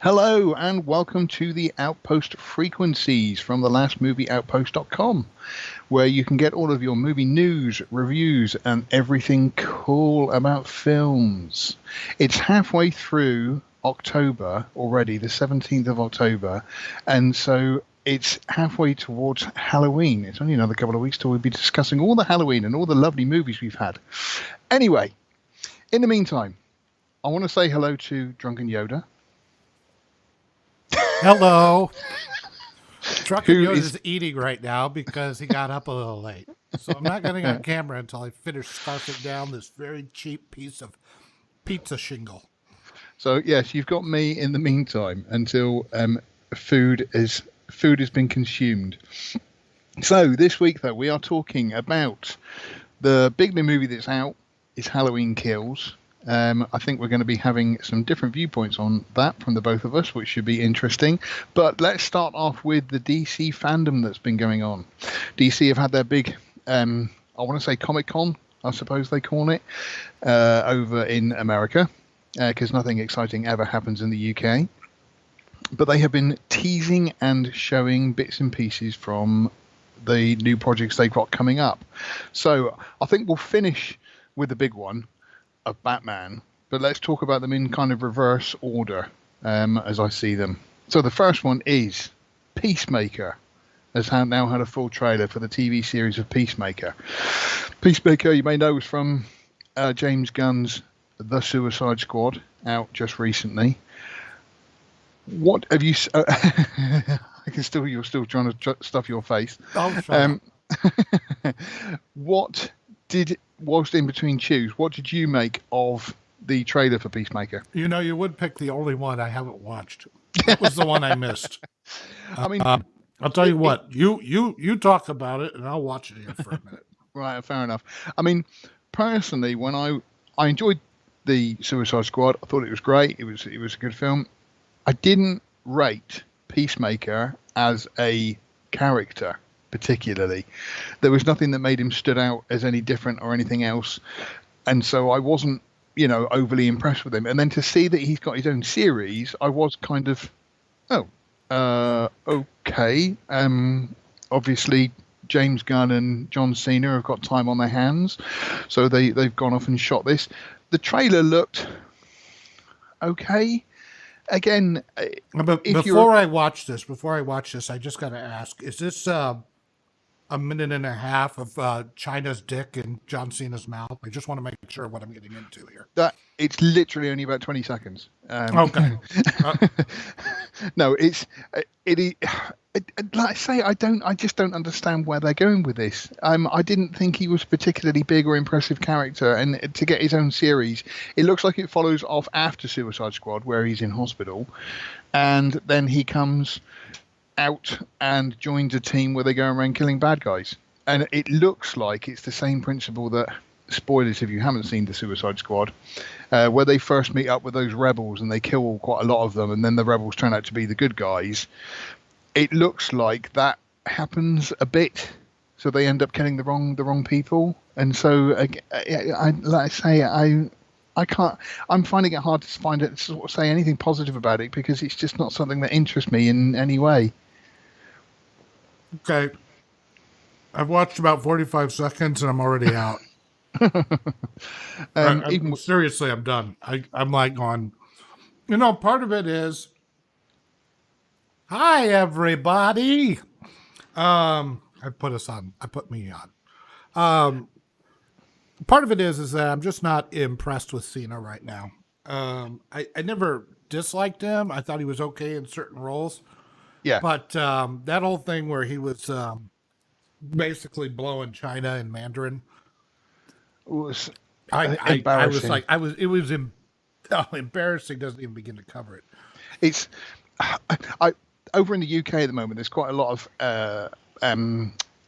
Hello and welcome to the Outpost Frequencies from the last movie outpost.com, where you can get all of your movie news, reviews, and everything cool about films. It's halfway through October already, the 17th of October, and so it's halfway towards Halloween. It's only another couple of weeks till we'll be discussing all the Halloween and all the lovely movies we've had. Anyway, in the meantime, I want to say hello to Drunken Yoda. Hello. Drunken Who Yoda is- is eating right now because he got up a little late. So I'm not getting on camera until I finish scarfing down this very cheap piece of pizza shingle. So yes, you've got me in the meantime until food has been consumed. So this week, though, we are talking about the big new movie that's out. Is Halloween Kills. I think we're going to be having some different viewpoints on that from the both of us, which should be interesting. But let's start off with the DC fandom that's been going on. DC have had their big, I want to say Comic-Con, I suppose they call it, over in America, because nothing exciting ever happens in the UK. But they have been teasing and showing bits and pieces from the new projects they've got coming up. So I think we'll finish with the big one of Batman, but let's talk about them in kind of reverse order as I see them. So the first one is Peacemaker. Has now had a full trailer for the TV series of Peacemaker. Peacemaker, you may know, was from James Gunn's The Suicide Squad, out just recently. What have you? You're still trying to stuff your face. Oh, shut up. What did, whilst in between chews, what did you make of the trailer for Peacemaker? You know, you would pick the only one I haven't watched. That was the one I missed. I mean, I'll tell you what. You talk about it, and I'll watch it here for a minute. right, fair enough. I mean, personally, when I enjoyed the Suicide Squad, I thought it was great. It was a good film. I didn't rate Peacemaker as a character particularly. There was nothing that made him stood out as any different or anything else, and so I wasn't, overly impressed with him. And then to see that he's got his own series, I was kind of, okay. Obviously, James Gunn and John Cena have got time on their hands, so they've gone off and shot this. The trailer looked okay. Again, But before I watch this, I just got to ask: is this a minute and a half of China's dick in John Cena's mouth? I just want to make sure what I'm getting into here. that it's literally only about 20 seconds. Okay. No, like I say, I just don't understand where they're going with this. I didn't think he was a particularly big or impressive character, and to get his own series, it looks like it follows off after Suicide Squad, where he's in hospital, and then he comes out and joins a team where they go around killing bad guys. And it looks like it's the same principle that, spoilers if you haven't seen the Suicide Squad, where they first meet up with those rebels and they kill quite a lot of them, and then the rebels turn out to be the good guys. It looks like that happens a bit, so they end up killing the wrong people. And so, I can't. I'm finding it hard to sort of say anything positive about it, because it's just not something that interests me in any way. Okay. I've watched about 45 seconds and I'm already out. Seriously, I'm done. I'm like going, part of it is, hi, everybody. I put me on. Part of it is that I'm just not impressed with Cena right now. I never disliked him. I thought he was okay in certain roles. Yeah. But that whole thing where he was basically blowing China in Mandarin, Was embarrassing. Embarrassing doesn't even begin to cover it. It's over in the UK at the moment. There's quite a lot of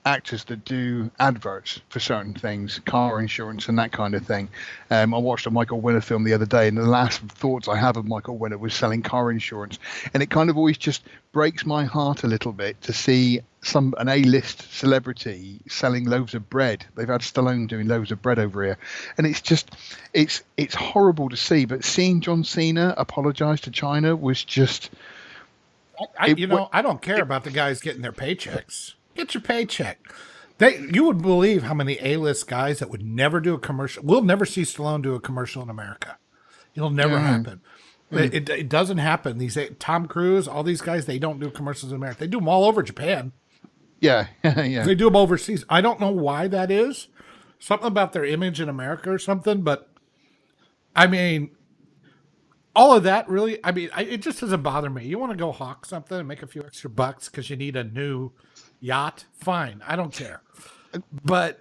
actors that do adverts for certain things, car insurance and that kind of thing. I watched a Michael Winner film the other day, and the last thoughts I have of Michael Winner was selling car insurance, and it kind of always just breaks my heart a little bit to see an A-list celebrity selling loaves of bread. They've had Stallone doing loaves of bread over here, and it's horrible to see. But seeing John Cena apologize to China was just. I don't care about the guys getting their paychecks. Get your paycheck. You would believe how many A-list guys that would never do a commercial. We'll never see Stallone do a commercial in America. It'll never happen. It doesn't happen. Tom Cruise, all these guys, they don't do commercials in America. They do them all over Japan. Yeah, yeah. They do them overseas. I don't know why that is. Something about their image in America or something. But I mean, all of that really. I mean, it just doesn't bother me. You want to go hawk something and make a few extra bucks because you need a new yacht? Fine, I don't care. But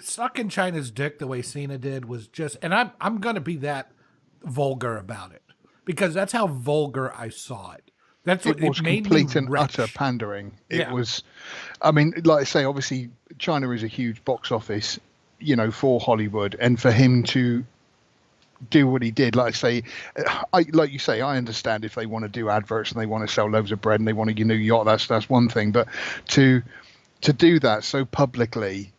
sucking China's dick the way Cena did was just, and I'm gonna be that vulgar about it because that's how vulgar I saw it. That's what it was. Complete and utter pandering. It was. I mean, like I say, obviously China is a huge box office, for Hollywood, and for him to do what he did, like you say, I understand if they want to do adverts and they want to sell loaves of bread and they want a new yacht. That's one thing, but to do that so publicly,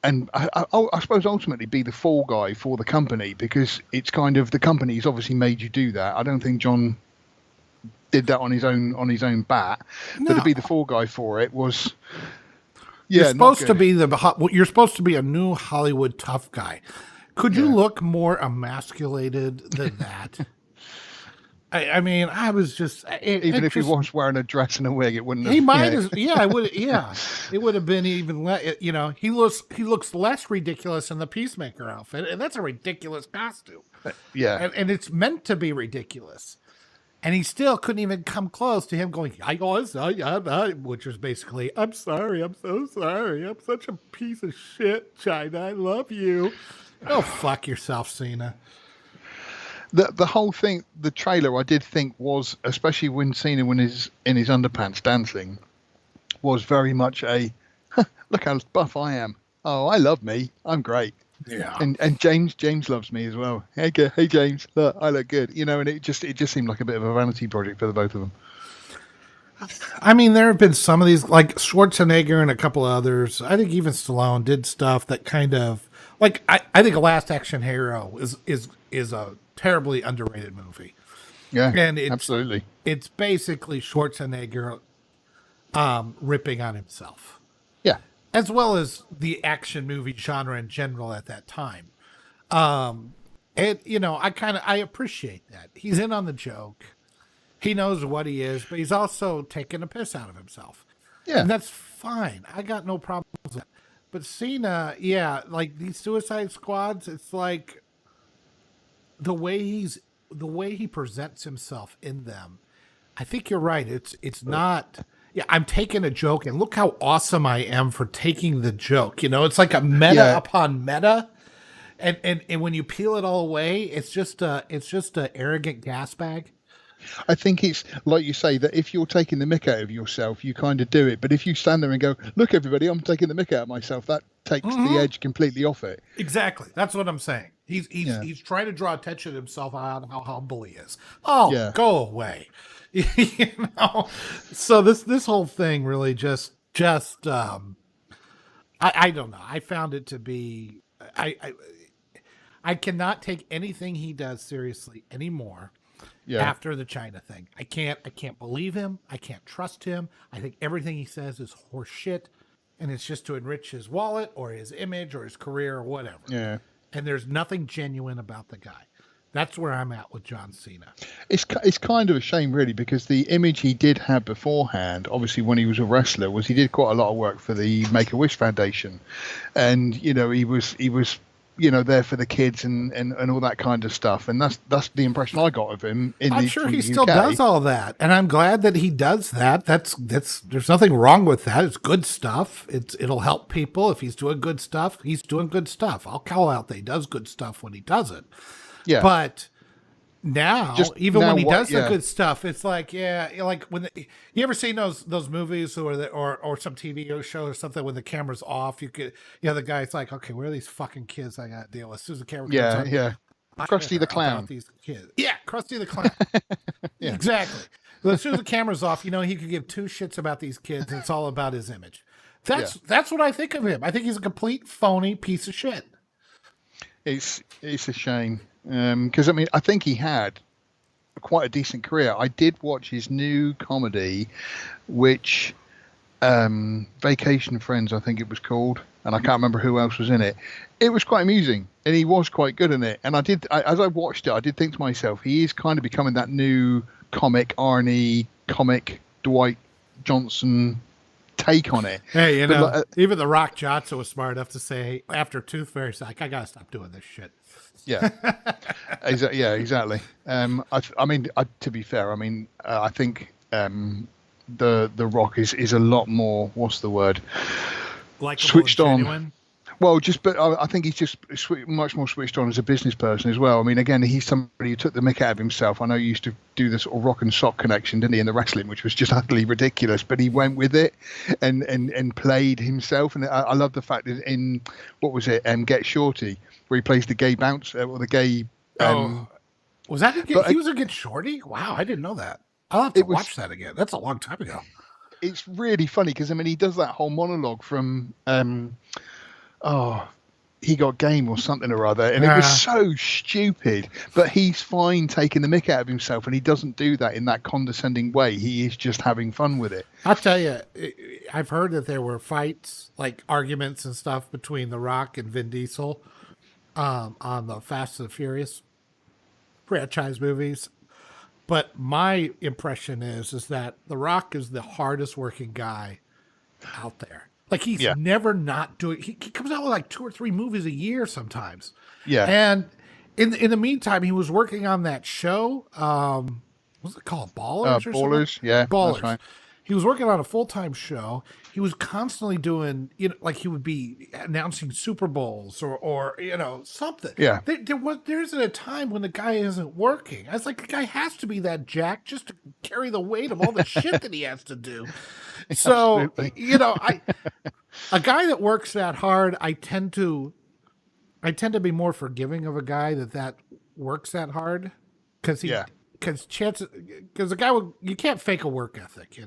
and I suppose ultimately be the fall guy for the company, because it's kind of the company's obviously made you do that. I don't think John did that on his own bat, but to be the fall guy for it was. Yeah, you're supposed to be a new Hollywood tough guy. Could you look more emasculated than that? I mean, I was just even if he was wearing a dress and a wig, it wouldn't. He might have. Yeah, it would. Yeah, it would have been even less. He looks less ridiculous in the Peacemaker outfit, and that's a ridiculous costume. Yeah, and it's meant to be ridiculous, and he still couldn't even come close to him going, which was basically, I'm sorry, I'm so sorry, I'm such a piece of shit, China, I love you. Oh, fuck yourself, Cena. The whole thing, the trailer, I did think was, especially when Cena in his underpants dancing, was very much a, look how buff I am. Oh, I love me. I'm great. Yeah. And James loves me as well. Hey James, look, I look good. And it just seemed like a bit of a vanity project for the both of them. I mean, there have been some of these, like Schwarzenegger and a couple of others. I think even Stallone did stuff that kind of, like, I think Last Action Hero is a terribly underrated movie. Yeah, and absolutely. It's basically Schwarzenegger ripping on himself. Yeah. As well as the action movie genre in general at that time. And, I appreciate that. He's in on the joke. He knows what he is, but he's also taking a piss out of himself. Yeah. And that's fine. I got no problem with that. But Cena, like these Suicide Squads, it's like the way he presents himself in them. I think you're right. It's not. Yeah, I'm taking a joke, and look how awesome I am for taking the joke. It's like a meta upon meta, and when you peel it all away, it's just a arrogant gas bag. I think it's like you say that if you're taking the mick out of yourself, you kind of do it. But if you stand there and go, "Look, everybody, I'm taking the mick out of myself," that takes the edge completely off it. Exactly. That's what I'm saying. He's trying to draw attention to himself on how humble he is. Oh, go away. So this whole thing really just I don't know. I found it to be I cannot take anything he does seriously anymore. After the China thing, I can't believe him. I can't trust him. I think everything he says is horse shit, and it's just to enrich his wallet or his image or his career or whatever. Yeah. And there's nothing genuine about the guy. That's where I'm at with John Cena. It's kind of a shame, really, because the image he did have beforehand, obviously when he was a wrestler, was he did quite a lot of work for the Make-A-Wish Foundation, and he was there for the kids and all that kind of stuff, and that's the impression I got of him. I'm sure he still does all that, and I'm glad that he does that. That's there's nothing wrong with that. It's good stuff. It'll help people if he's doing good stuff. He's doing good stuff. I'll call out that he does good stuff when he does it. Yeah, but now, when he does the good stuff, it's like, like when you ever seen those movies or some TV show or something when the camera's off, the guy's like, okay, where are these fucking kids I got to deal with? As soon as the camera comes on, Krusty the Clown. These kids. Yeah, Krusty the Clown. Exactly. As soon as the camera's off, he could give two shits about these kids, and it's all about his image. Yeah. That's what I think of him. I think he's a complete phony piece of shit. It's a shame because I think he had quite a decent career. I did watch his new comedy, which Vacation Friends, I think it was called, and I can't remember who else was in it. It was quite amusing, and he was quite good in it. And as I watched it, I did think to myself, he is kind of becoming that new comic Arnie, comic Dwight Johnson take on it. Hey, even The Rock Johnson was smart enough to say after Tooth Fairy, I gotta stop doing this shit. Yeah, yeah, exactly. To be fair, I think the Rock is a lot more. What's the word? Likeable, switched on. Genuine. Well, but I think he's just much more switched on as a business person as well. Again, he's somebody who took the mick out of himself. I know he used to do the sort of rock and sock connection, didn't he, in the wrestling, which was just utterly ridiculous. But he went with it and played himself. And I love the fact that in, what was it, Get Shorty, where he plays the gay bounce, or the gay... was that he was a Get Shorty? Wow, I didn't know that. I'll have to watch that again. That's a long time ago. It's really funny because, he does that whole monologue from... He Got Game or something or other, and it was so stupid, but he's fine taking the mick out of himself, and he doesn't do that in that condescending way. He is just having fun with it. I'll tell you, I've heard that there were fights, like arguments and stuff between The Rock and Vin Diesel on the Fast and Furious franchise movies, but my impression is that The Rock is the hardest working guy out there. Like, he's never not doing... He comes out with like 2 or 3 movies a year sometimes. Yeah. And in the meantime, he was working on that show. What's it called? Ballers or Ballers, something? yeah. Ballers. That's right. He was working on a full-time show. He was constantly doing, like he would be announcing Super Bowls or something. Yeah. There isn't a time when the guy isn't working. I was like, the guy has to be that jacked just to carry the weight of all the shit that he has to do. So, a guy that works that hard, I tend to be more forgiving of a guy that works that hard because the guy you can't fake a work ethic,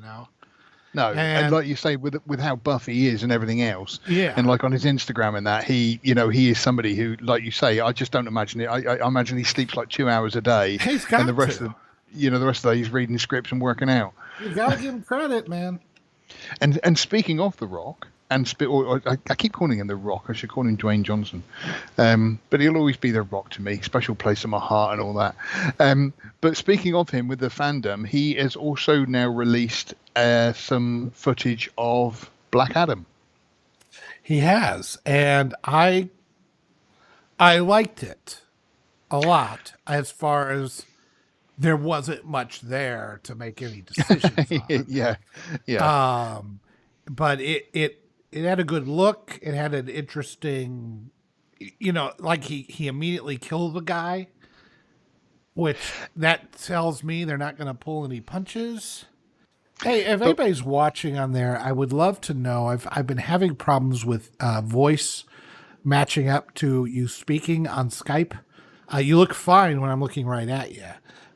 No, and like you say, with how buff he is and everything else, and like on his Instagram and that, he is somebody who, like you say, I just don't imagine it. I imagine he sleeps like 2 hours a day, and the rest of the day he's reading scripts and working out. You gotta give him credit, man. And speaking of The Rock, I keep calling him The Rock. I should call him Dwayne Johnson, but he'll always be The Rock to me. Special place in my heart and all that. But speaking of him with the fandom, he has also now released some footage of Black Adam. He has, and I liked it a lot. As far as there wasn't much there to make any decisions on. Yeah. But it had a good look. It had an interesting, like he immediately killed the guy, which that tells me they're not going to pull any punches. Hey, if anybody's watching on there, I would love to know. I've been having problems with voice matching up to you speaking on Skype. You look fine when I'm looking right at you.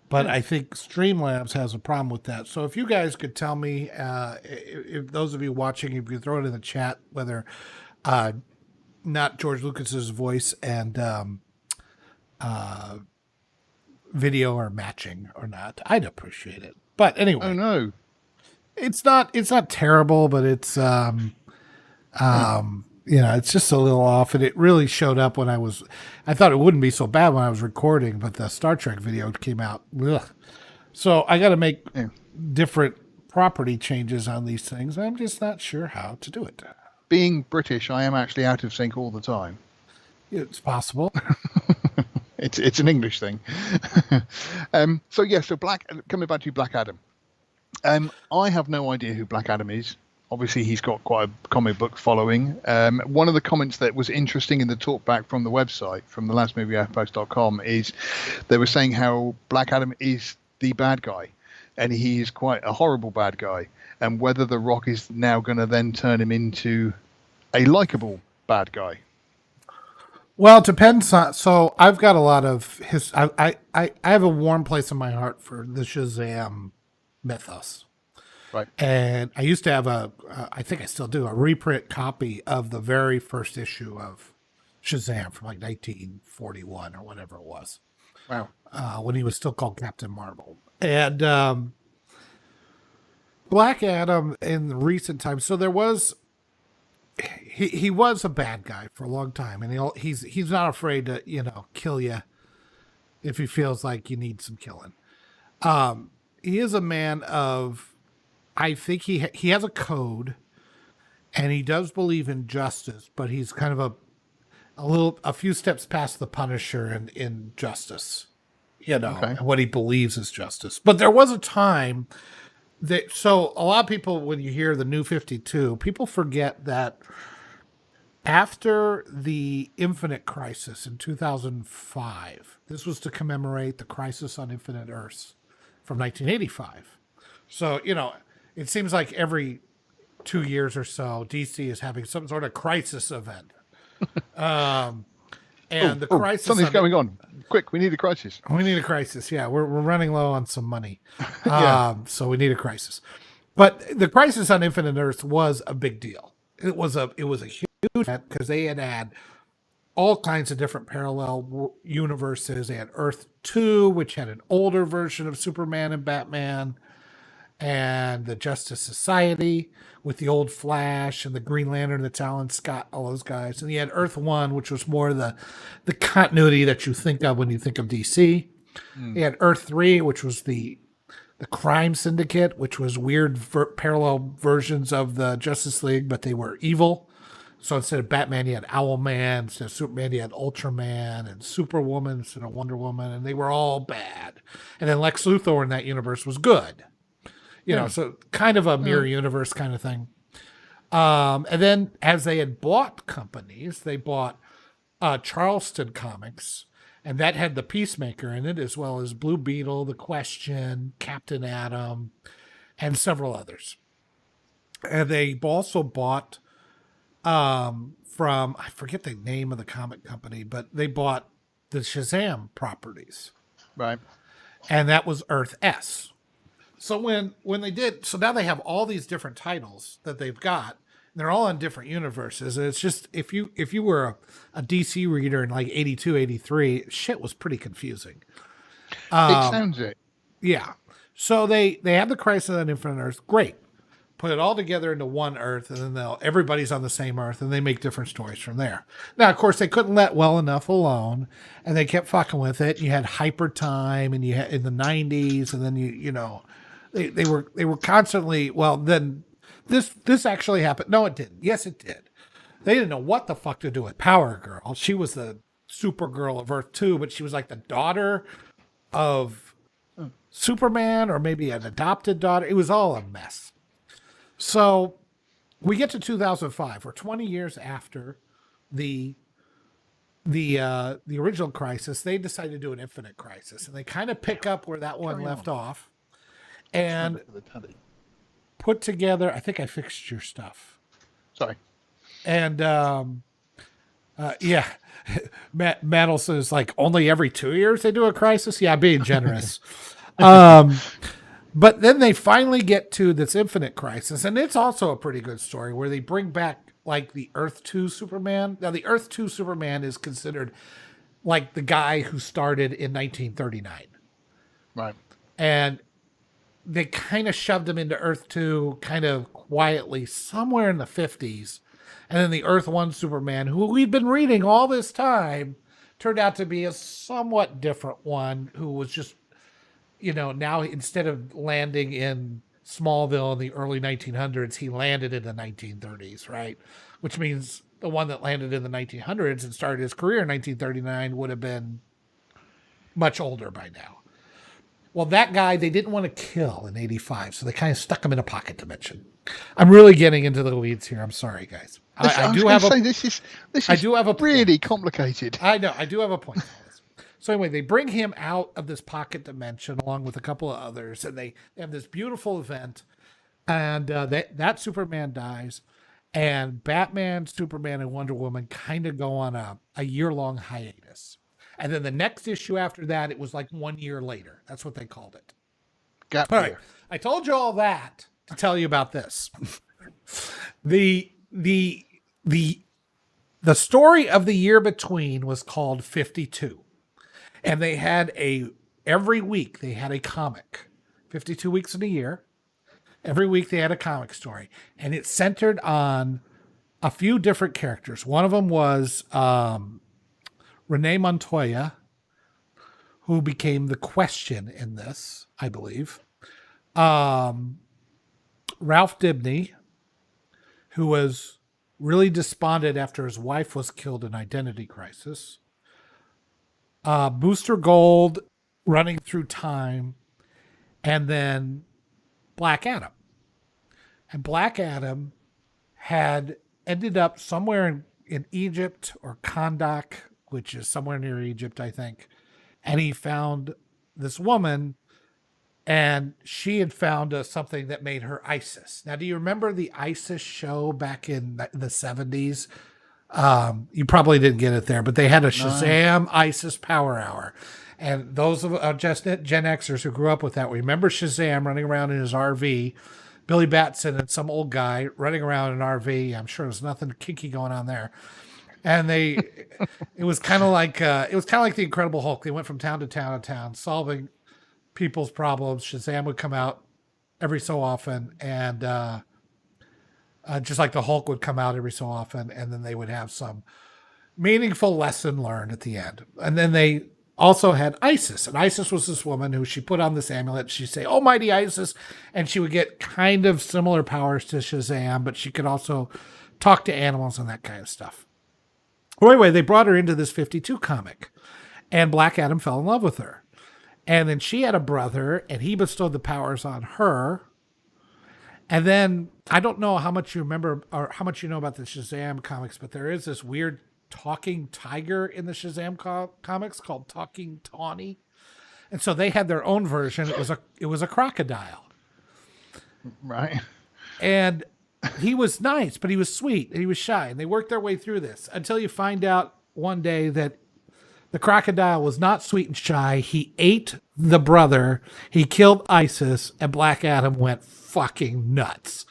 But I think Streamlabs has a problem with that. So if you guys could tell me, if those of you watching, if you throw it in the chat, whether not George Lucas's voice and video are matching or not, I'd appreciate it. But anyway, oh no, it's not terrible, but it's it's just a little off, and it really showed up when I thought it wouldn't be so bad when I was recording, but the Star Trek video came out. Ugh. So I got to make different property changes on these things. I'm just not sure how to do it. Being British, I am actually out of sync all the time. It's possible. It's an English thing. So coming back to Black Adam. I have no idea who Black Adam is. Obviously, he's got quite a comic book following. One of the comments that was interesting in the talkback from the website, from the lastmovieoutpost.com, is they were saying how Black Adam is the bad guy, and he is quite a horrible bad guy, and whether The Rock is now going to then turn him into a likable bad guy. Well, it depends on. So I've got a lot of his. I have a warm place in my heart for the Shazam mythos. Right. And I used to have I think I still do, a reprint copy of the very first issue of Shazam from like 1941 or whatever it was. Wow. When he was still called Captain Marvel. And Black Adam in recent times. So there was, he was a bad guy for a long time, and he's not afraid to kill you if he feels like you need some killing. He is a man of, I think he has a code, and he does believe in justice, but he's kind of a few steps past the Punisher in justice, Okay. and what he believes is justice. But there was a time that, so a lot of people, when you hear the New 52, people forget that after the Infinite Crisis in 2005, this was to commemorate the Crisis on Infinite Earths from 1985. So, it seems like every 2 years or so, DC is having some sort of crisis event. And the crisis. Something's going on. Quick, we need a crisis. We need a crisis. Yeah, we're running low on some money. Yeah. So we need a crisis. But the Crisis on Infinite Earths was a big deal. It was a huge event because they had all kinds of different parallel universes. They had Earth 2, which had an older version of Superman and Batman, and the Justice Society with the old Flash and the Green Lantern that's Alan Scott, all those guys. And you had Earth 1, which was more the continuity that you think of when you think of DC. You had Earth 3, which was the crime syndicate, which was weird parallel versions of the Justice League, but they were evil. So instead of Batman, you had Owlman. Instead of Superman, you had Ultraman and Superwoman instead of Wonder Woman, and they were all bad. And then Lex Luthor in that universe was good. So kind of a mirror universe kind of thing. And then as they had bought companies, they bought Charleston Comics, and that had the Peacemaker in it, as well as Blue Beetle, The Question, Captain Atom, and several others. And they also bought from, I forget the name of the comic company, but they bought the Shazam properties. Right. And that was Earth S. So when they did, so now they have all these different titles that they've got. And they're all in different universes. And it's just, if you were a DC reader in like 82, 83, shit was pretty confusing. It sounds it. Yeah. So they have the Crisis on Infinite Earth. Great. Put it all together into one Earth, and then everybody's on the same Earth, and they make different stories from there. Now, of course, they couldn't let well enough alone, and they kept fucking with it. You had Hyper Time, and you had in the 90s, and then they were constantly, well, then this actually happened. No, it didn't. Yes, it did. They didn't know what the fuck to do with Power Girl. She was the Supergirl of Earth 2, but she was like the daughter of Superman, or maybe an adopted daughter. It was all a mess. So we get to 2005. We're 20 years after the original Crisis. They decided to do an Infinite Crisis, and they kind of pick up where that one left off, and put together. I think I fixed your stuff. Sorry. And yeah, Matt Mandelson is like, only every 2 years they do a Crisis. Yeah, being generous. But then they finally get to this Infinite Crisis, and it's also a pretty good story where they bring back like the Earth 2 Superman. Now, the Earth 2 Superman is considered like the guy who started in 1939. Right. And they kind of shoved him into Earth 2 kind of quietly somewhere in the 50s. And then the Earth 1 Superman, who we've been reading all this time, turned out to be a somewhat different one who was just, now instead of landing in Smallville in the early 1900s, he landed in the 1930s, right? Which means the one that landed in the 1900s and started his career in 1939 would have been much older by now. Well, that guy they didn't want to kill in 85, so they kind of stuck him in a pocket dimension. I'm really getting into the weeds here. I'm sorry, guys. I do have a really complicated. I know. I do have a point. So anyway, they bring him out of this pocket dimension along with a couple of others, and they have this beautiful event, and that Superman dies, and Batman, Superman, and Wonder Woman kind of go on a year-long hiatus. And then the next issue after that, it was like 1 year later. That's what they called it. Gap All year. right. I told you all that to tell you about this. The story of the year between was called 52. And they had every week they had a comic. 52 weeks in a year. Every week they had a comic story. And it centered on a few different characters. One of them was Renee Montoya, who became the Question in this, I believe. Ralph Dibny, who was really despondent after his wife was killed in Identity Crisis. Booster Gold, Running Through Time, and then Black Adam. And Black Adam had ended up somewhere in Egypt or Kondak, which is somewhere near Egypt, I think. And he found this woman, and she had found something that made her ISIS. Now, do you remember the ISIS show back in the 70s? You probably didn't get it there, but they had a Shazam ISIS Power Hour. And those of just Gen Xers who grew up with that, remember Shazam running around in his RV, Billy Batson and some old guy running around in an RV. I'm sure there's nothing kinky going on there. And it was kind of like the Incredible Hulk. They went from town to town to town, solving people's problems. Shazam would come out every so often, and just like the Hulk would come out every so often, and then they would have some meaningful lesson learned at the end. And then they also had Isis, and Isis was this woman who she put on this amulet. She'd say, "Almighty Isis," and she would get kind of similar powers to Shazam, but she could also talk to animals and that kind of stuff. Well, anyway, they brought her into this 52 comic, and Black Adam fell in love with her. And then she had a brother, and he bestowed the powers on her. And then, I don't know how much you remember or how much you know about the Shazam comics, but there is this weird talking tiger in the Shazam comics called Talking Tawny. And so they had their own version. It was a crocodile. Right. And he was nice, but he was sweet and he was shy. And they worked their way through this until you find out one day that the crocodile was not sweet and shy. He ate the brother. He killed Isis, and Black Adam went fucking nuts.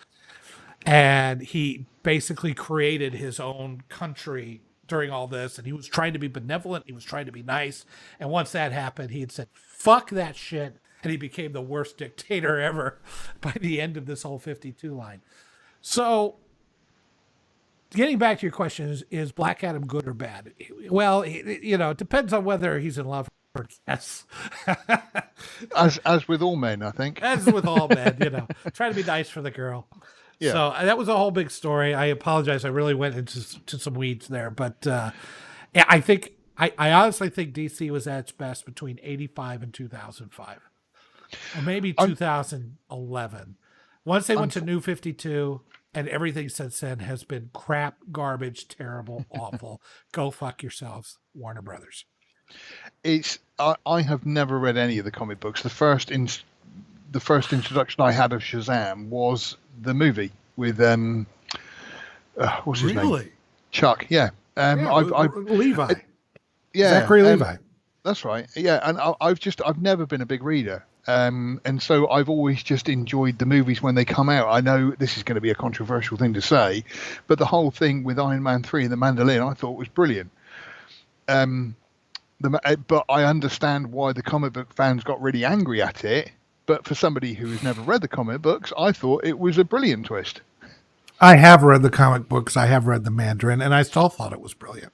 And he basically created his own country during all this. And he was trying to be benevolent. He was trying to be nice. And once that happened, he had said, fuck that shit. And he became the worst dictator ever by the end of this whole 52 line. So, getting back to your question, is Black Adam good or bad? Well, it depends on whether he's in love or yes. as with all men, I think. As with all men, try to be nice for the girl. Yeah. So that was a whole big story. I apologize. I really went into some weeds there, but I think I honestly think DC was at its best between 85 and 2005, or maybe 2011. Once they went to New 52. And everything since then has been crap, garbage, terrible, awful. Go fuck yourselves, Warner Brothers. I have never read any of the comic books. The first introduction I had of Shazam was the movie with what's his name? Chuck. Yeah. Levi. Yeah. Zachary Levi. That's right. Yeah, and I've never been a big reader. And so I've always just enjoyed the movies when they come out. I know this is going to be a controversial thing to say, but the whole thing with Iron Man 3 and the Mandolin I thought was brilliant. But I understand why the comic book fans got really angry at it. But for somebody who has never read the comic books, I thought it was a brilliant twist. I have read the comic books. I have read the Mandarin, and I still thought it was brilliant.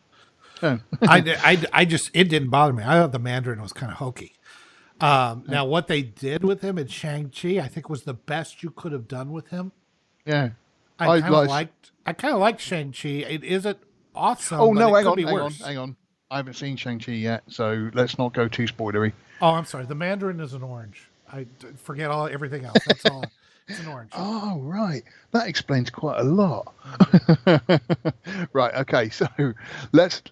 Oh. It didn't bother me. I thought the Mandarin was kind of hokey. Now, what they did with him in Shang-Chi, I think was the best you could have done with him. Yeah. I kind of liked Shang-Chi. It isn't awesome. Oh, no, hang on. I haven't seen Shang-Chi yet, so let's not go too spoilery. Oh, I'm sorry. The Mandarin is an orange. I forget everything else. That's all. It's an orange. Oh, right. That explains quite a lot. Right. Okay. So let's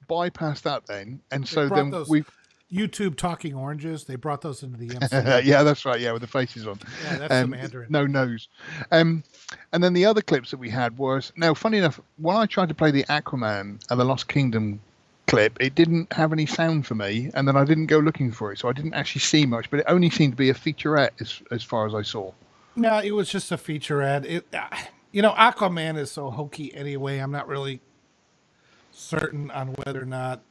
bypass that then. And so then we've YouTube talking oranges. They brought those into the MCU. Yeah, that's right. Yeah, with the faces on. Yeah, that's the Mandarin. No nose. And then the other clips that we had was, now, funny enough, when I tried to play the Aquaman and the Lost Kingdom clip, it didn't have any sound for me, and then I didn't go looking for it, so I didn't actually see much. But it only seemed to be a featurette as far as I saw. No, it was just a featurette. Aquaman is so hokey anyway. I'm not really certain on whether or not.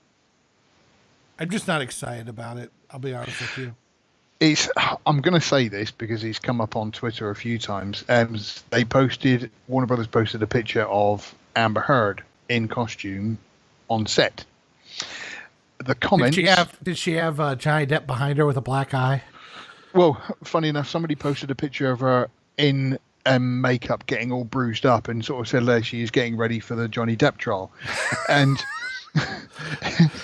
I'm just not excited about it. I'll be honest with you. I'm going to say this because he's come up on Twitter a few times. Warner Brothers posted a picture of Amber Heard in costume on set. The comments. Did she have Johnny Depp behind her with a black eye? Well, funny enough, somebody posted a picture of her in makeup, getting all bruised up, and sort of said there she is getting ready for the Johnny Depp trial, and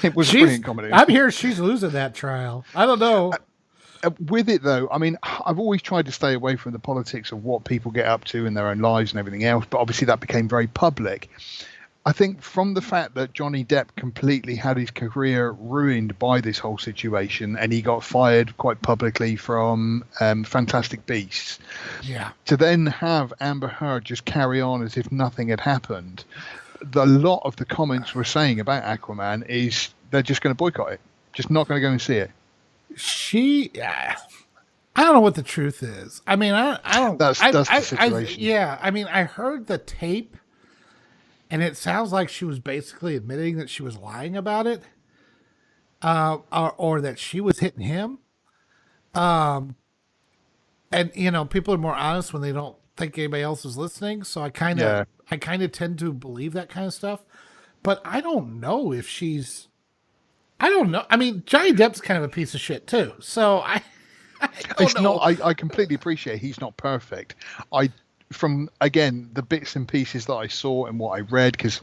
it was a brilliant comedy. I'm here. She's losing that trial. I don't know. With it, though, I mean, I've always tried to stay away from the politics of what people get up to in their own lives and everything else, but obviously that became very public. I think from the fact that Johnny Depp completely had his career ruined by this whole situation, and he got fired quite publicly from Fantastic Beasts, to then have Amber Heard just carry on as if nothing had happened, a lot of the comments we're saying about Aquaman is they're just going to boycott it, just not going to go and see it. I don't know what the truth is. I mean, I don't. That's the situation. I mean, I heard the tape, and it sounds like she was basically admitting that she was lying about it, or that she was hitting him. And people are more honest when they don't think anybody else is listening. So I kind of tend to believe that kind of stuff. But I don't know if she's. I don't know. I mean, Johnny Depp's kind of a piece of shit too. So I don't know. I completely appreciate he's not perfect. From the bits and pieces that I saw and what I read, because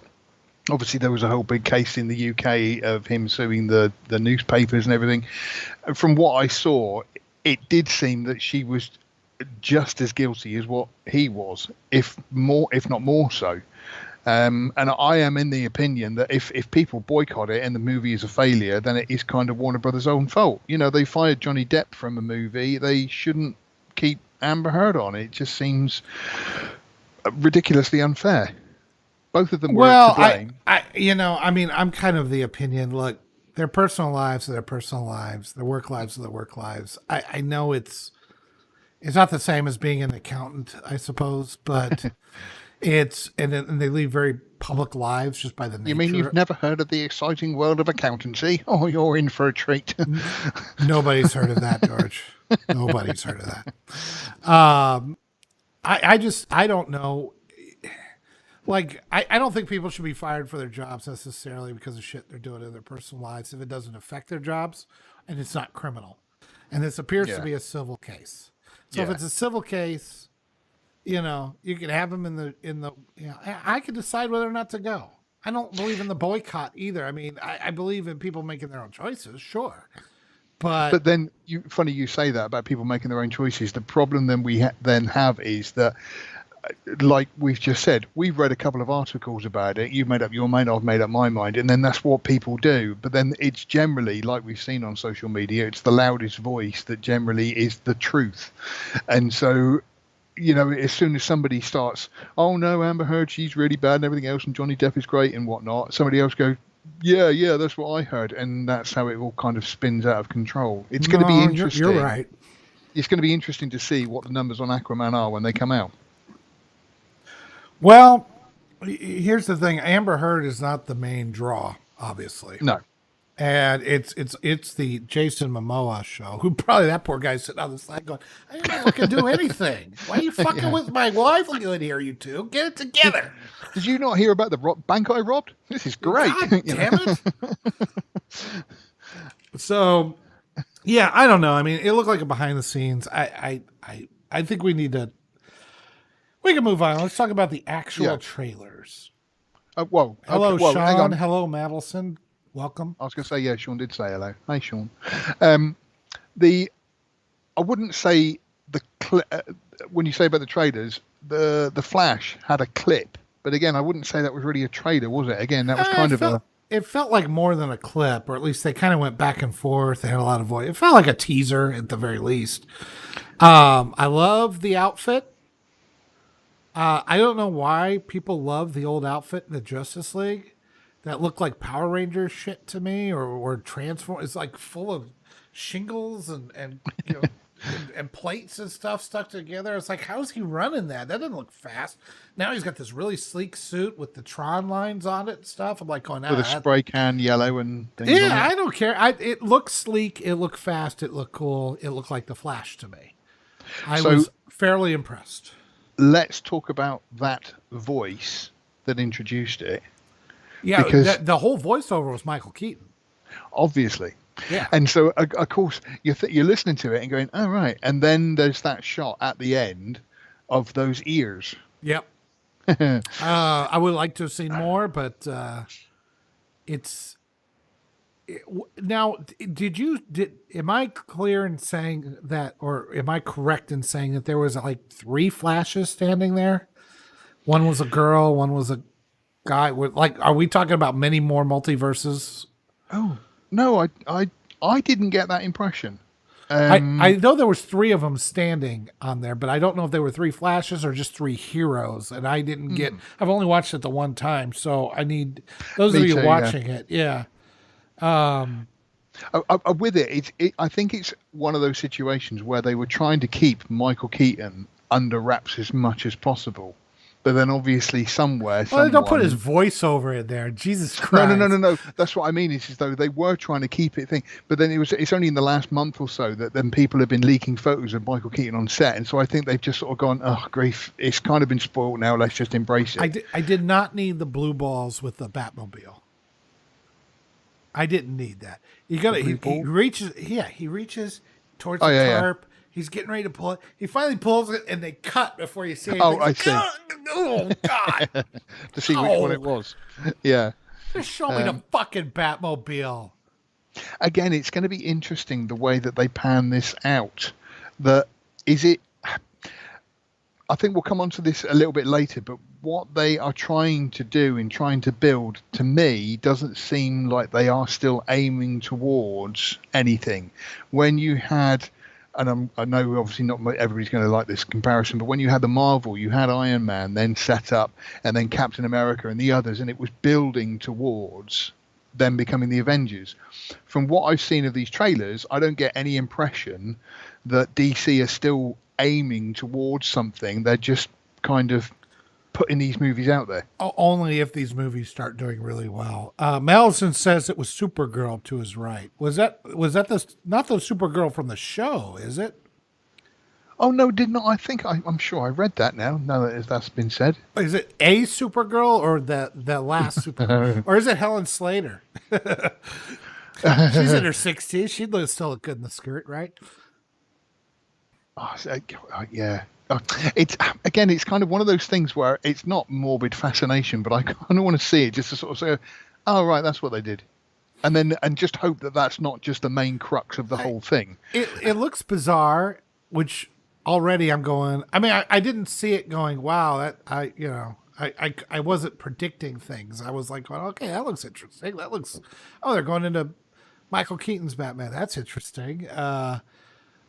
obviously there was a whole big case in the UK of him suing the newspapers and everything. From what I saw, it did seem that she was just as guilty as what he was, if not more so. And I am in the opinion that if people boycott it and the movie is a failure, then it is kind of Warner Brothers' own fault. They fired Johnny Depp from a movie. They shouldn't keep Amber Heard on. It just seems ridiculously unfair. Both of them were to blame. I'm kind of the opinion, look, their personal lives are their personal lives. Their work lives are their work lives. I know it's not the same as being an accountant, I suppose, but... and they lead very public lives just by the nature. You mean you've never heard of the exciting world of accountancy? Oh, you're in for a treat. Nobody's heard of that, George. Nobody's heard of that. I don't know. Like, I don't think people should be fired for their jobs necessarily because of shit they're doing in their personal lives if it doesn't affect their jobs and it's not criminal. And this appears to be a civil case. So if it's a civil case, you can have them in the. I can decide whether or not to go. I don't believe in the boycott either. I mean, I believe in people making their own choices, sure, but then funny you say that about people making their own choices. The problem then we then have is that, like we've just said, we've read a couple of articles about it. You've made up your mind, I've made up my mind, and then that's what people do. But then it's generally, like we've seen on social media, it's the loudest voice that generally is the truth, and so. As soon as somebody starts, oh no, Amber Heard, she's really bad and everything else, and Johnny Depp is great and whatnot, somebody else goes, yeah, that's what I heard, and that's how it all kind of spins out of control. It's going to be interesting. You're right. It's going to be interesting to see what the numbers on Aquaman are when they come out. Well, here's the thing: Amber Heard is not the main draw, obviously. No. And it's the Jason Momoa show. Who probably that poor guy sitting on the side going, I didn't fucking do anything. Why are you fucking with my livelihood here, you two? Get it together. Did you not hear about the bank I robbed? This is great. God damn it. So, yeah, I don't know. I mean, it looked like a behind the scenes. I think we can move on. Let's talk about the actual trailers. Hello, Sean. Hang on. Hello, Madelson. Welcome. I was going to say, Sean did say hello. Hey, Sean. I wouldn't say when you say about the trailers, the Flash had a clip, but again, I wouldn't say that was really a trailer, was it? Again, that was it felt like more than a clip, or at least they kind of went back and forth. They had a lot of voice. It felt like a teaser at the very least. I love the outfit. I don't know why people love the old outfit in the Justice League. that looked like Power Rangers shit to me, or transform. It's like full of shingles and and plates and stuff stuck together. It's like, how's he running that? That doesn't look fast. Now he's got this really sleek suit with the Tron lines on it and stuff. I'm like, going, with a spray can yellow and things on it. I don't care. It looked sleek. It looked fast. It looked cool. It looked like the Flash to me. I was fairly impressed. Let's talk about that voice that introduced it. Yeah, because the whole voiceover was Michael Keaton. Obviously. Yeah. And so, of course, you're listening to it and going, oh, right. And then there's that shot at the end of those ears. Yep. I would like to have seen more, but now, am I clear in saying that, or am I correct in saying that there was like 3 Flashes standing there? One was a girl, one was a guy. Are we talking about many more multiverses? Oh, no, I didn't get that impression. I know there was 3 of them standing on there, but I don't know if there were 3 Flashes or just 3 heroes. And I didn't get. I've only watched it the one time, so I need those of you watching it. Yeah. With it, I think it's one of those situations where they were trying to keep Michael Keaton under wraps as much as possible. But then obviously somewhere... Well, don't put his voice over it there. Jesus Christ. No. That's what I mean. It's as though they were trying to keep it thing. But then it's only in the last month or so that then people have been leaking photos of Michael Keaton on set. And so I think they've just sort of gone, oh, grief, it's kind of been spoiled now. Let's just embrace it. I did not need the blue balls with the Batmobile. I didn't need that. You got he reaches. Yeah, he reaches towards the tarp. Yeah. He's getting ready to pull it. He finally pulls it, and they cut before you see it. Oh, I see. Oh God! To see which one it was. Yeah. Just show me the fucking Batmobile. Again, it's going to be interesting the way that they pan this out. I think we'll come on to this a little bit later, but what they are trying to do in trying to build, to me, doesn't seem like they are still aiming towards anything. When you had, and I know obviously not everybody's going to like this comparison, but when you had the Marvel, you had Iron Man then set up, and then Captain America and the others, and it was building towards them becoming the Avengers. From what I've seen of these trailers, I don't get any impression that DC are still aiming towards something. They're just kind of putting these movies out there. Only if these movies start doing really well. Madison says it was Supergirl to his right. Was that not the Supergirl from the show, is it? Oh no, did not. I think I'm sure I read that now that that's been said. Is it a Supergirl or the last Supergirl? Or is it Helen Slater? She's in her 60s. She'd still look good in the skirt, right? Oh, yeah. It's kind of one of those things where it's not morbid fascination, but I kind of want to see it just to sort of say, oh, right, that's what they did. And just hope that that's not just the main crux of the whole thing. It looks bizarre, which already I'm going, I mean, I didn't see it going, wow, I wasn't predicting things. I was like, going, okay, that looks interesting. They're going into Michael Keaton's Batman. That's interesting.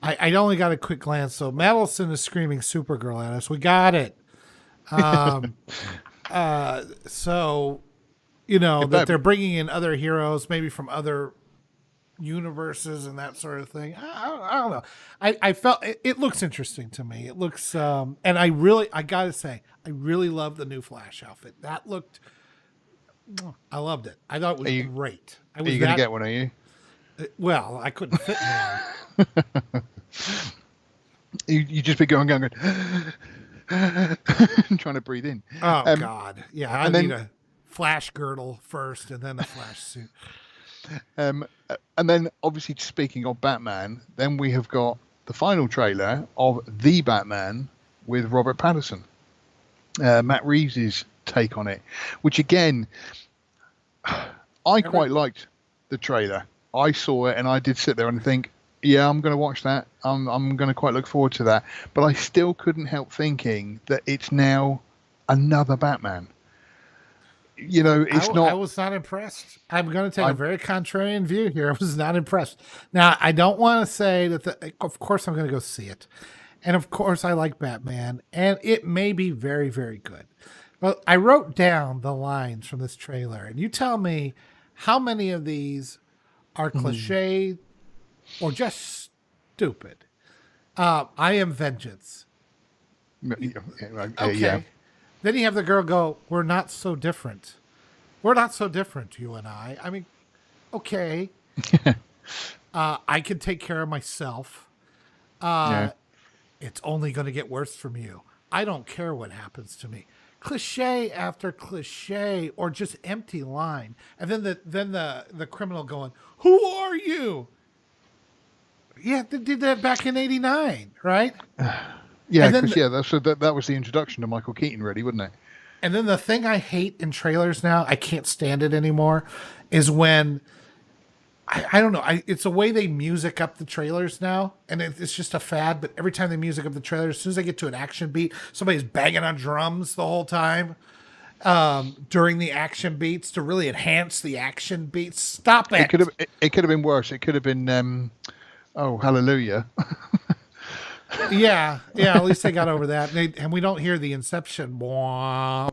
I only got a quick glance. So Madison is screaming Supergirl at us. We got it. So, that they're bringing in other heroes, maybe from other universes and that sort of thing. I don't know. I felt it looks interesting to me. It looks, and I got to say, I really love the new Flash outfit. I loved it. I thought it was great. Are you going to get one, are you? Well, I couldn't fit in one. You just be going, trying to breathe in. Oh God, yeah. I need a Flash girdle first, and then a Flash suit. And then, obviously, speaking of Batman, then we have got the final trailer of The Batman with Robert Pattinson, Matt Reeves' take on it, which again, I quite liked the trailer. I saw it and I did sit there and think, yeah, I'm going to watch that. I'm going to quite look forward to that. But I still couldn't help thinking that it's now another Batman. It's not. I was not impressed. I'm going to take a very contrarian view here. I was not impressed. Now, I don't want to say that. Of course, I'm going to go see it, and of course, I like Batman, and it may be very, very good. Well, I wrote down the lines from this trailer, and you tell me how many of these are cliche or just stupid. I am vengeance. Okay. Yeah. Then you have the girl go, "We're not so different. We're not so different, you and I." I mean, okay. I can take care of myself. Yeah. It's only going to get worse from you. I don't care what happens to me. Cliche after cliche, or just empty line, and then the criminal going, "Who are you?" Yeah, they did that back in '89, right? Yeah, because that was the introduction to Michael Keaton, really, wasn't it? And then the thing I hate in trailers now, I can't stand it anymore, is when I don't know. It's the way they music up the trailers now, and it's just a fad. But every time they music up the trailers, as soon as they get to an action beat, somebody's banging on drums the whole time during the action beats to really enhance the action beats. Stop it! It could have been worse. It could have been oh, hallelujah. Yeah. At least they got over that, and we don't hear the Inception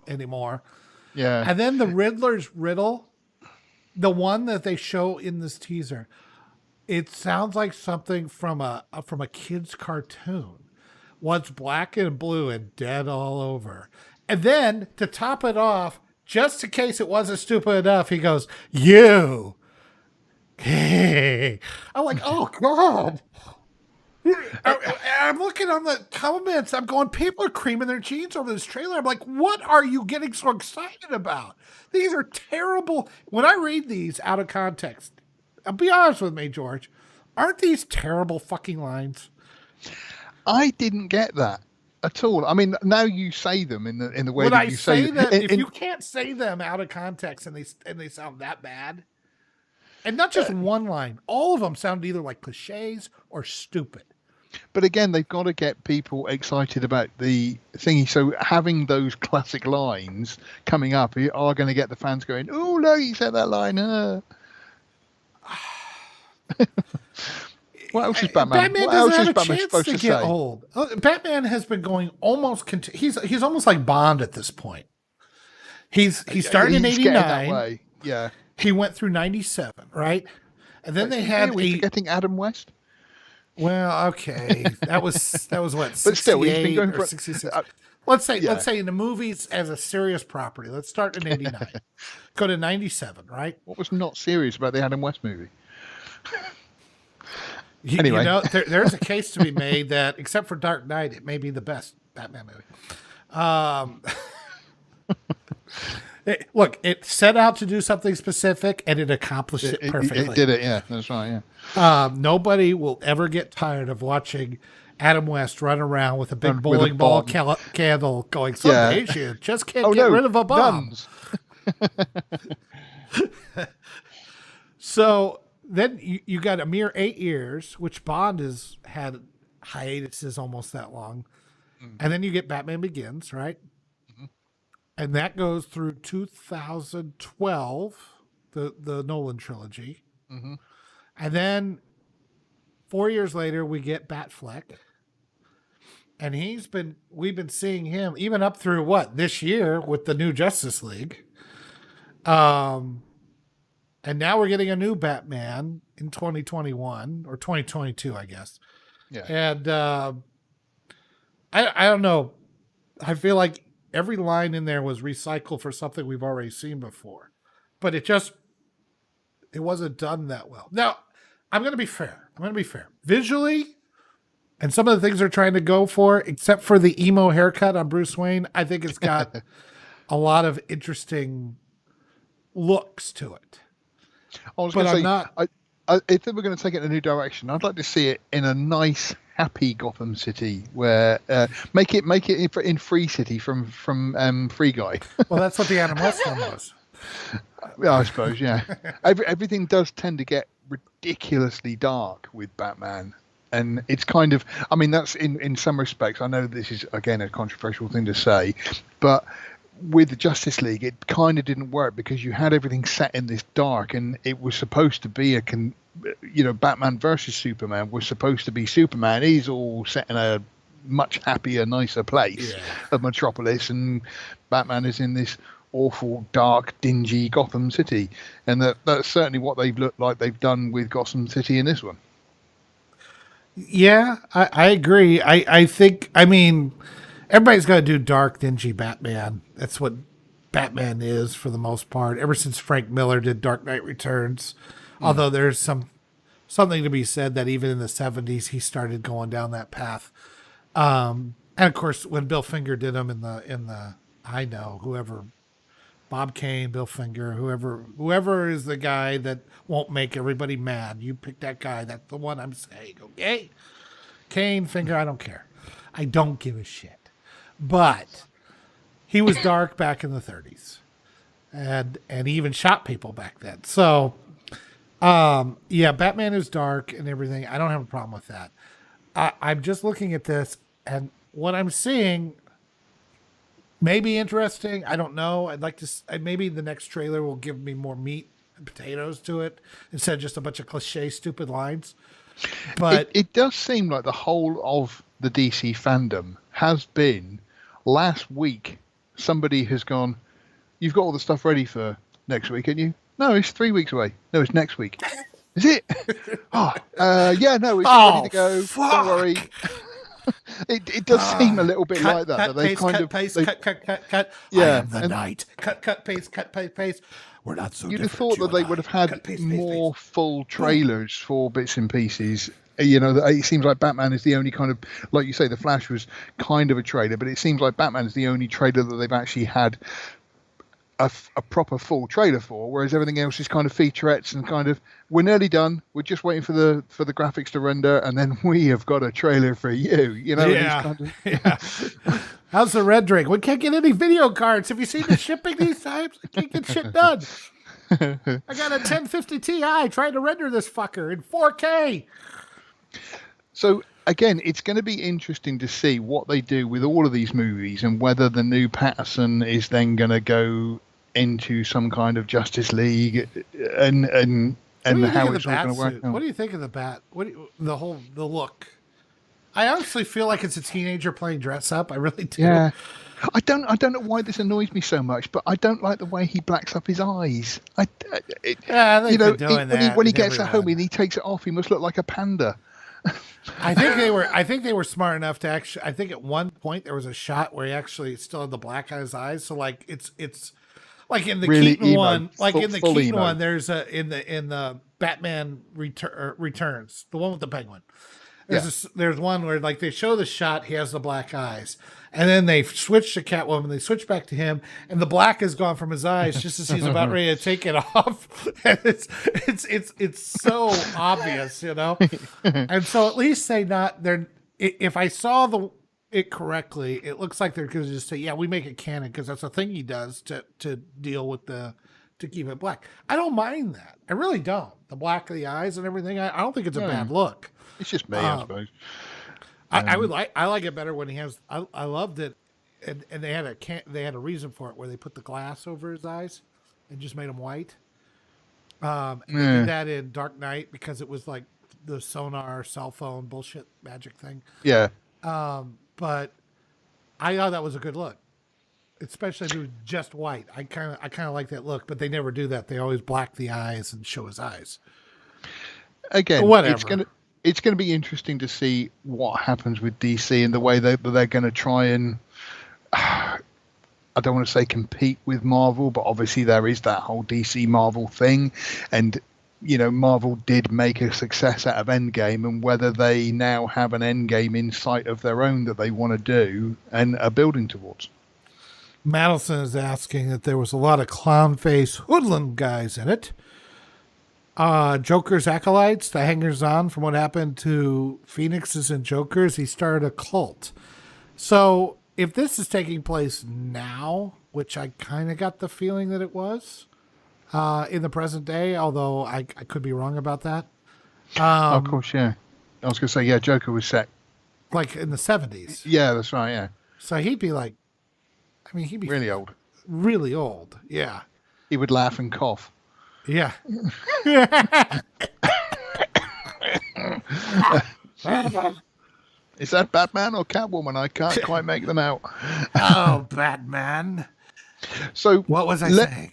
anymore. Yeah. And then the Riddler's riddle, the one that they show in this teaser, it sounds like something from a kid's cartoon. What's black and blue and dead all over. And then to top it off, just in case it wasn't stupid enough, he goes, "You." Hey. I'm like, oh God. I'm looking on the comments. I'm going, people are creaming their jeans over this trailer. I'm like, what are you getting so excited about? These are terrible. When I read these out of context, I'll be honest with me, George, aren't these terrible fucking lines? I didn't get that at all. I mean, now you say them in the way When that I you say them. that, if you can't say them out of context and they sound that bad, and not just one line, all of them sound either like cliches or stupid. But again, they've got to get people excited about the thingy. So having those classic lines coming up are going to get the fans going, "Oh, no, you said that line." What else is Batman? Batman what doesn't else have is a Batman chance supposed to to get say? old. Batman has been going almost. He's almost like Bond at this point. He started in '89. Yeah. He went through '97, right? And then they had forgetting Adam West. Well, okay, that was what. But still, he's been going for 66. Let's say in the movies as a serious property. Let's start in '89. Go to '97, right? What was not serious about the Adam West movie? Anyway, there's a case to be made that, except for Dark Knight, it may be the best Batman movie. It set out to do something specific, and it accomplished it perfectly. It did it, yeah. That's right, yeah. Nobody will ever get tired of watching Adam West run around with a big bowling ball candle going, "Some days you just can't get rid of a bomb." So then you got a mere 8 years, which Bond has had hiatuses almost that long. Mm-hmm. And then you get Batman Begins, right? Mm-hmm. And that goes through 2012, the Nolan trilogy. Mm-hmm. And then 4 years later, we get Batfleck. And we've been seeing him even up through this year with the new Justice League. And now we're getting a new Batman in 2021 or 2022, I guess. Yeah. And I don't know. I feel like every line in there was recycled for something we've already seen before. But it wasn't done that well. Now, I'm going to be fair. Visually, and some of the things they're trying to go for, except for the emo haircut on Bruce Wayne, I think it's got a lot of interesting looks to it. If they were going to take it in a new direction, I'd like to see it in a nice, happy Gotham City, where make it in Free City from Free Guy. Well, that's what the Adam West one was. Yeah, I suppose. Yeah, everything does tend to get ridiculously dark with Batman, and it's kind of. I mean, that's in some respects. I know this is again a controversial thing to say, but with the Justice League, it kind of didn't work because you had everything set in this dark, and it was supposed to be Batman versus Superman was supposed to be Superman. He's all set in a much happier, nicer place Yeah. of Metropolis, and Batman is in this awful, dark, dingy Gotham City, and that's certainly what they've looked like they've done with Gotham City in this one. Yeah, I agree. I think, I mean, everybody's got to do dark, dingy Batman. That's what Batman is for the most part. Ever since Frank Miller did Dark Knight Returns, although there's something to be said that even in the 70s he started going down that path. And of course, when Bill Finger did them in the I know whoever. Bob Kane, Bill Finger, whoever is the guy that won't make everybody mad. You pick that guy. That's the one I'm saying. Okay, Kane, Finger. I don't care. I don't give a shit. But he was dark back in the 30s, and he even shot people back then. So, yeah, Batman is dark and everything. I don't have a problem with that. I'm just looking at this, and what I'm seeing. Maybe interesting. I don't know. I'd like to. Maybe the next trailer will give me more meat and potatoes to it instead of just a bunch of cliche, stupid lines. But it does seem like the whole of the DC fandom has been. Last week, somebody has gone, "You've got all the stuff ready for next week, haven't you?" No, it's 3 weeks away. No, it's next week. Is it? Yeah, no, it's ready to go. Fuck. Don't worry. It does seem a little bit like that. Cut, They paste, kind cut, of paste, they, cut. Yeah, I am the and- night. Cut, paste. We're not so You'd have different, thought you that they and would I. have had Cut, paste, more full trailers for bits and pieces. You know, it seems like Batman is the only kind of, like you say, The Flash was kind of a trailer, but it seems like Batman is the only trailer that they've actually had a proper full trailer for, whereas everything else is kind of featurettes and kind of, we're nearly done, we're just waiting for the graphics to render, and then we have got a trailer for you. You know, Yeah. and it's kind of, How's the red drink? We can't get any video cards. Have you seen the shipping these times? I can't get shit done. I got a 1050 Ti trying to render this fucker in 4K. So again, it's going to be interesting to see what they do with all of these movies and whether the new Patterson is then going to go into some kind of Justice League and how it's all going to work out. What do you think of the bat? The look? I honestly feel like it's a teenager playing dress up. I really do. Yeah. I don't know why this annoys me so much, but I don't like the way he blacks up his eyes. I think they're doing that. When he gets at home and he takes it off, he must look like a panda. I think they were smart enough to actually. I think at one point there was a shot where he actually still had the black on his eyes. So like it's like in the Really Keaton emo, one, like in the full Keaton emo. one. There's in the Batman Returns, the one with the penguin. There's one where like they show the shot, he has the black eyes, and then they switch to Catwoman, they switch back to him, and the black is gone from his eyes just as he's about ready to take it off. And it's so obvious, you know. And so at least if I saw it correctly, it looks like they're going to just say, yeah, we make it canon because that's a thing he does to deal with to keep it black. I don't mind that. I really don't. The black of the eyes and everything. I don't think it's a bad look. It's just me, I suppose. I like it better when he has. I loved it, and they had a reason for it where they put the glass over his eyes and just made them white. And they did that in Dark Knight because it was like the sonar cell phone bullshit magic thing. Yeah. But I thought that was a good look, especially if it was just white. I kind of like that look, but they never do that. They always black the eyes and show his eyes. Again, Whatever. It's going to be interesting to see what happens with DC and the way they're going to try and, I don't want to say compete with Marvel, but obviously there is that whole DC Marvel thing. And, you know, Marvel did make a success out of Endgame, and whether they now have an Endgame in sight of their own that they want to do and are building towards. Madison is asking that there was a lot of clown face hoodlum guys in it. Joker's acolytes, the hangers on from what happened to Phoenix's and Joker's, he started a cult. So if this is taking place now, which I kind of got the feeling that it was in the present day, although I could be wrong about that. Of course, yeah. I was going to say, yeah, Joker was set. Like in the 70s. Yeah, that's right, yeah. So he'd be like, he'd be Really old. Really old, yeah. He would laugh and cough. Yeah. Is that Batman or Catwoman? I can't quite make them out. Oh, Batman. So What was I saying?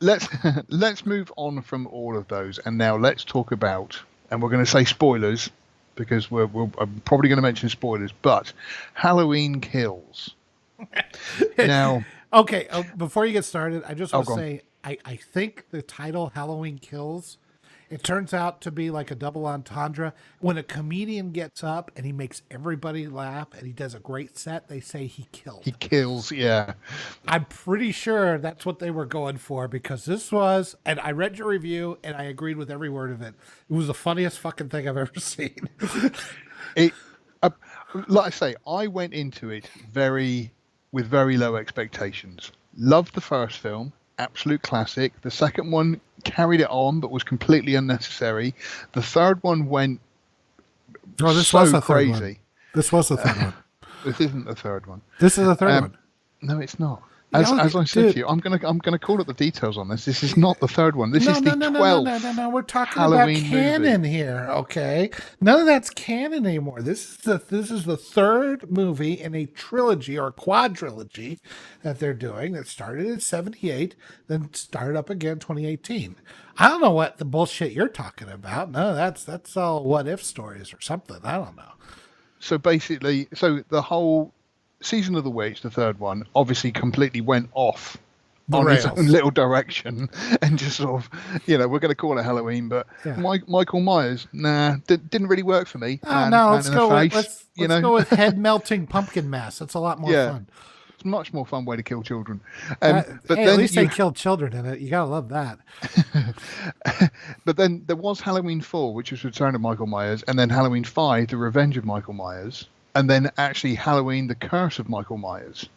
Let's move on from all of those, and now let's talk about, and we're going to say spoilers because I'm probably going to mention spoilers, but Halloween Kills. Now, okay, before you get started, I just want to go on. say I think the title Halloween Kills, it turns out to be like a double entendre. When a comedian gets up and he makes everybody laugh and he does a great set, they say he killed. He kills, yeah. I'm pretty sure that's what they were going for, because this was, and I read your review and I agreed with every word of it. It was the funniest fucking thing I've ever seen. Like I say, I went into it with very low expectations. Loved the first film, absolute classic. The second one carried it on, but was completely unnecessary. The third one went was the crazy. Third one. This was the third one. This isn't the third one. This is the third one. No, it's not. As I said to you, I'm gonna call up the details on this. This is not the third one. This is the 12th. No. We're talking Halloween about canon movie. here, okay? None of that's canon anymore. This is the third movie in a trilogy or quadrilogy that they're doing that started in 78, then started up again in 2018. I don't know what the bullshit you're talking about. No, that's all what if stories or something. I don't know. So basically, the whole Season of the Witch, the third one, obviously completely went off on its own little direction and just sort of, we're going to call it Halloween, but Michael Myers, didn't really work for me. Let's go with head melting pumpkin mass. That's a lot more fun. It's a much more fun way to kill children. But then at least they killed children in it. You gotta love that. But then there was Halloween 4, which was Return of Michael Myers, and then Halloween 5, The Revenge of Michael Myers. And then actually Halloween, The Curse of Michael Myers.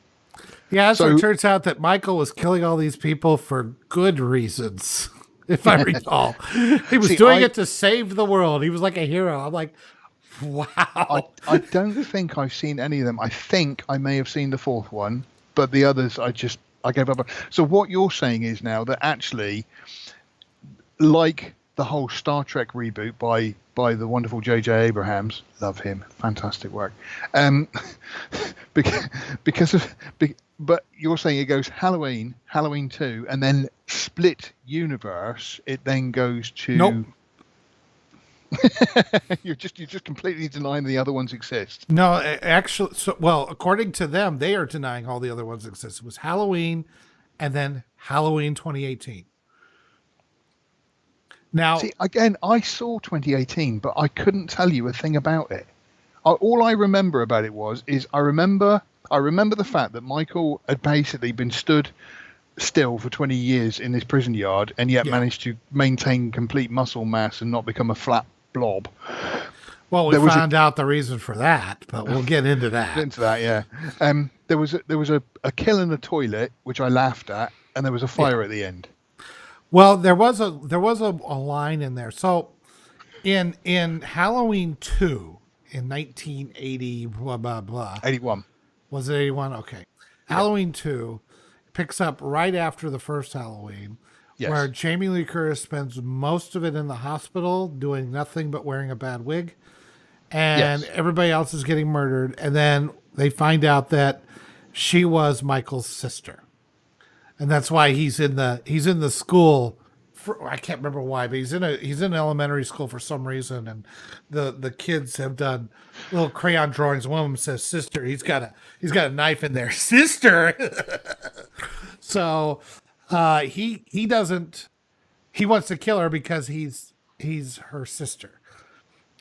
Yeah, so it turns out that Michael was killing all these people for good reasons, if I recall. He was doing it to save the world. He was like a hero. I'm like, wow. I don't think I've seen any of them. I think I may have seen the fourth one, but the others I gave up. So what you're saying is now that actually, like the whole Star Trek reboot by the wonderful J.J. Abrams, love him, fantastic work. But you're saying it goes Halloween 2, and then split universe. It then goes to. Nope. you're just completely denying the other ones exist. No, actually, according to them, they are denying all the other ones exist. It was Halloween, and then Halloween 2018. Now, see, again, I saw 2018, but I couldn't tell you a thing about it. All I remember about it is I remember the fact that Michael had basically been stood still for 20 years in this prison yard and yet managed to maintain complete muscle mass and not become a flat blob. Well, we found out the reason for that, but we'll get into that. Yeah. There was a kill in the toilet, which I laughed at, and there was a fire at the end. Well, there was a line in there. So in Halloween 2 in 1980, blah, blah, blah. 81. Was it 81? Okay. Yeah. Halloween 2 picks up right after the first Halloween, where Jamie Lee Curtis spends most of it in the hospital doing nothing but wearing a bad wig. And everybody else is getting murdered. And then they find out that she was Michael's sister. And that's why he's in the school. I can't remember why, but he's in elementary school for some reason, and the kids have done little crayon drawings. One of them says "sister." He's got a knife in there, sister. So he wants to kill her because he's her sister.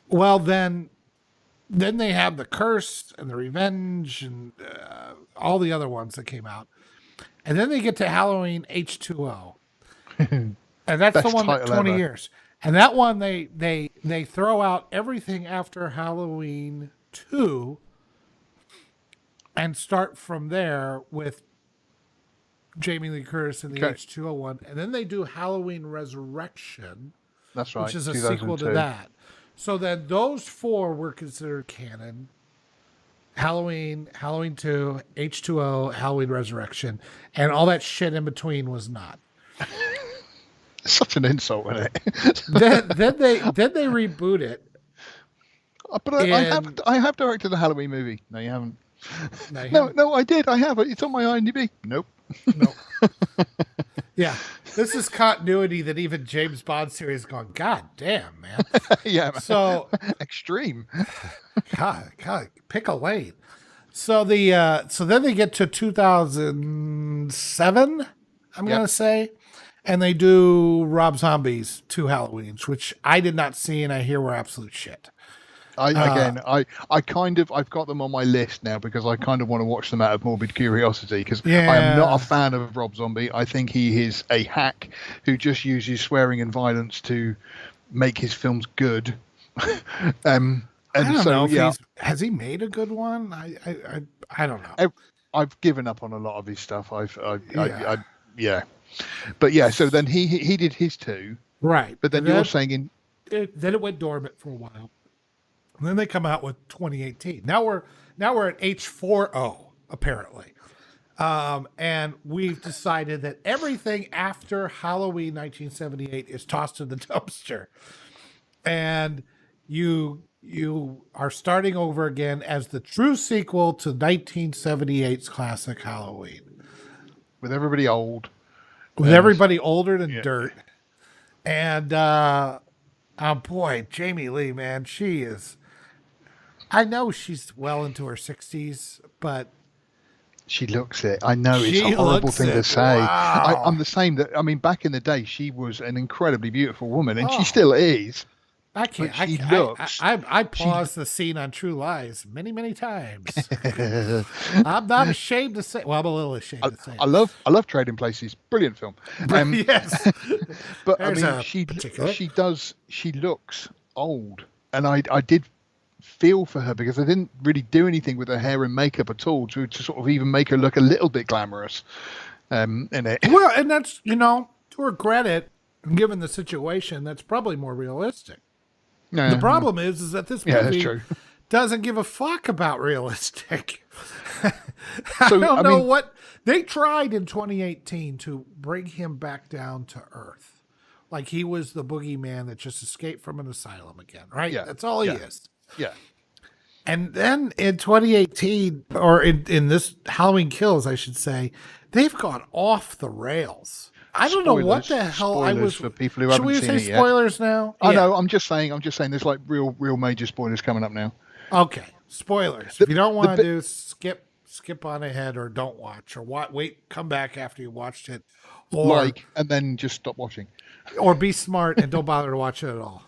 Well, then they have the curse and the revenge and all the other ones that came out. And then they get to Halloween H2O. And that's the one that 20 years. And that one, they throw out everything after Halloween 2 and start from there with Jamie Lee Curtis in the H2O one. And then they do Halloween Resurrection. That's right. Which is a sequel to that. So then those four were considered canon. Halloween 2, H2O, Halloween Resurrection, and all that shit in between was not. Such an insult, isn't it? then they reboot it. But And I have directed a Halloween movie. No, you haven't. no, you No, haven't. no, I did. I have. It's on my IMDb. Nope. No. Yeah, this is continuity that even James Bond series gone, God damn, man. Yeah, man. So Extreme. God, pick a lane. So then they get to 2007, I'm gonna say, and they do Rob Zombie's 2 Halloweens, which I did not see, and I hear were absolute shit. I've got them on my list now because I kind of want to watch them out of morbid curiosity because I am not a fan of Rob Zombie. I think he is a hack who just uses swearing and violence to make his films good. And I don't know if has he made a good one? I don't know. I've given up on a lot of his stuff. But yeah. So then he did his 2, right? But then you're saying then it went dormant for a while. And then they come out with 2018. Now we're at H40 apparently, and we've decided that everything after Halloween 1978 is tossed in the dumpster, and you are starting over again as the true sequel to 1978's classic Halloween, with everybody old, everybody older than dirt, and oh boy, Jamie Lee, man, she is. I know she's well into her 60s, but she looks it. I know it's a horrible thing to say. Wow. I'm the same. Back in the day, she was an incredibly beautiful woman, and she still is. I can't. I paused the scene on True Lies many, many times. I'm not ashamed to say. Well, I'm a little ashamed to say. I love Trading Places. Brilliant film. Yes, but I mean, she looks old, and I did feel for her because I didn't really do anything with her hair and makeup at all to sort of even make her look a little bit glamorous in it. Well, and that's, to her credit, given the situation, that's probably more realistic. The problem is that this movie doesn't give a fuck about realistic. I don't know what they tried in 2018 to bring him back down to earth, like he was the boogeyman that just escaped from an asylum again, right? Yeah, that's all he is. Yeah. And then in 2018, or in this Halloween Kills, I should say, they've gone off the rails. I don't know what the hell I was. For people who haven't seen it yet. Should we say spoilers now? I know. I'm just saying. There's like real major spoilers coming up now. Okay, spoilers. If you don't want to do, skip on ahead, or don't watch, or wait, come back after you watched it, or and then just stop watching, or be smart and don't bother to watch it at all.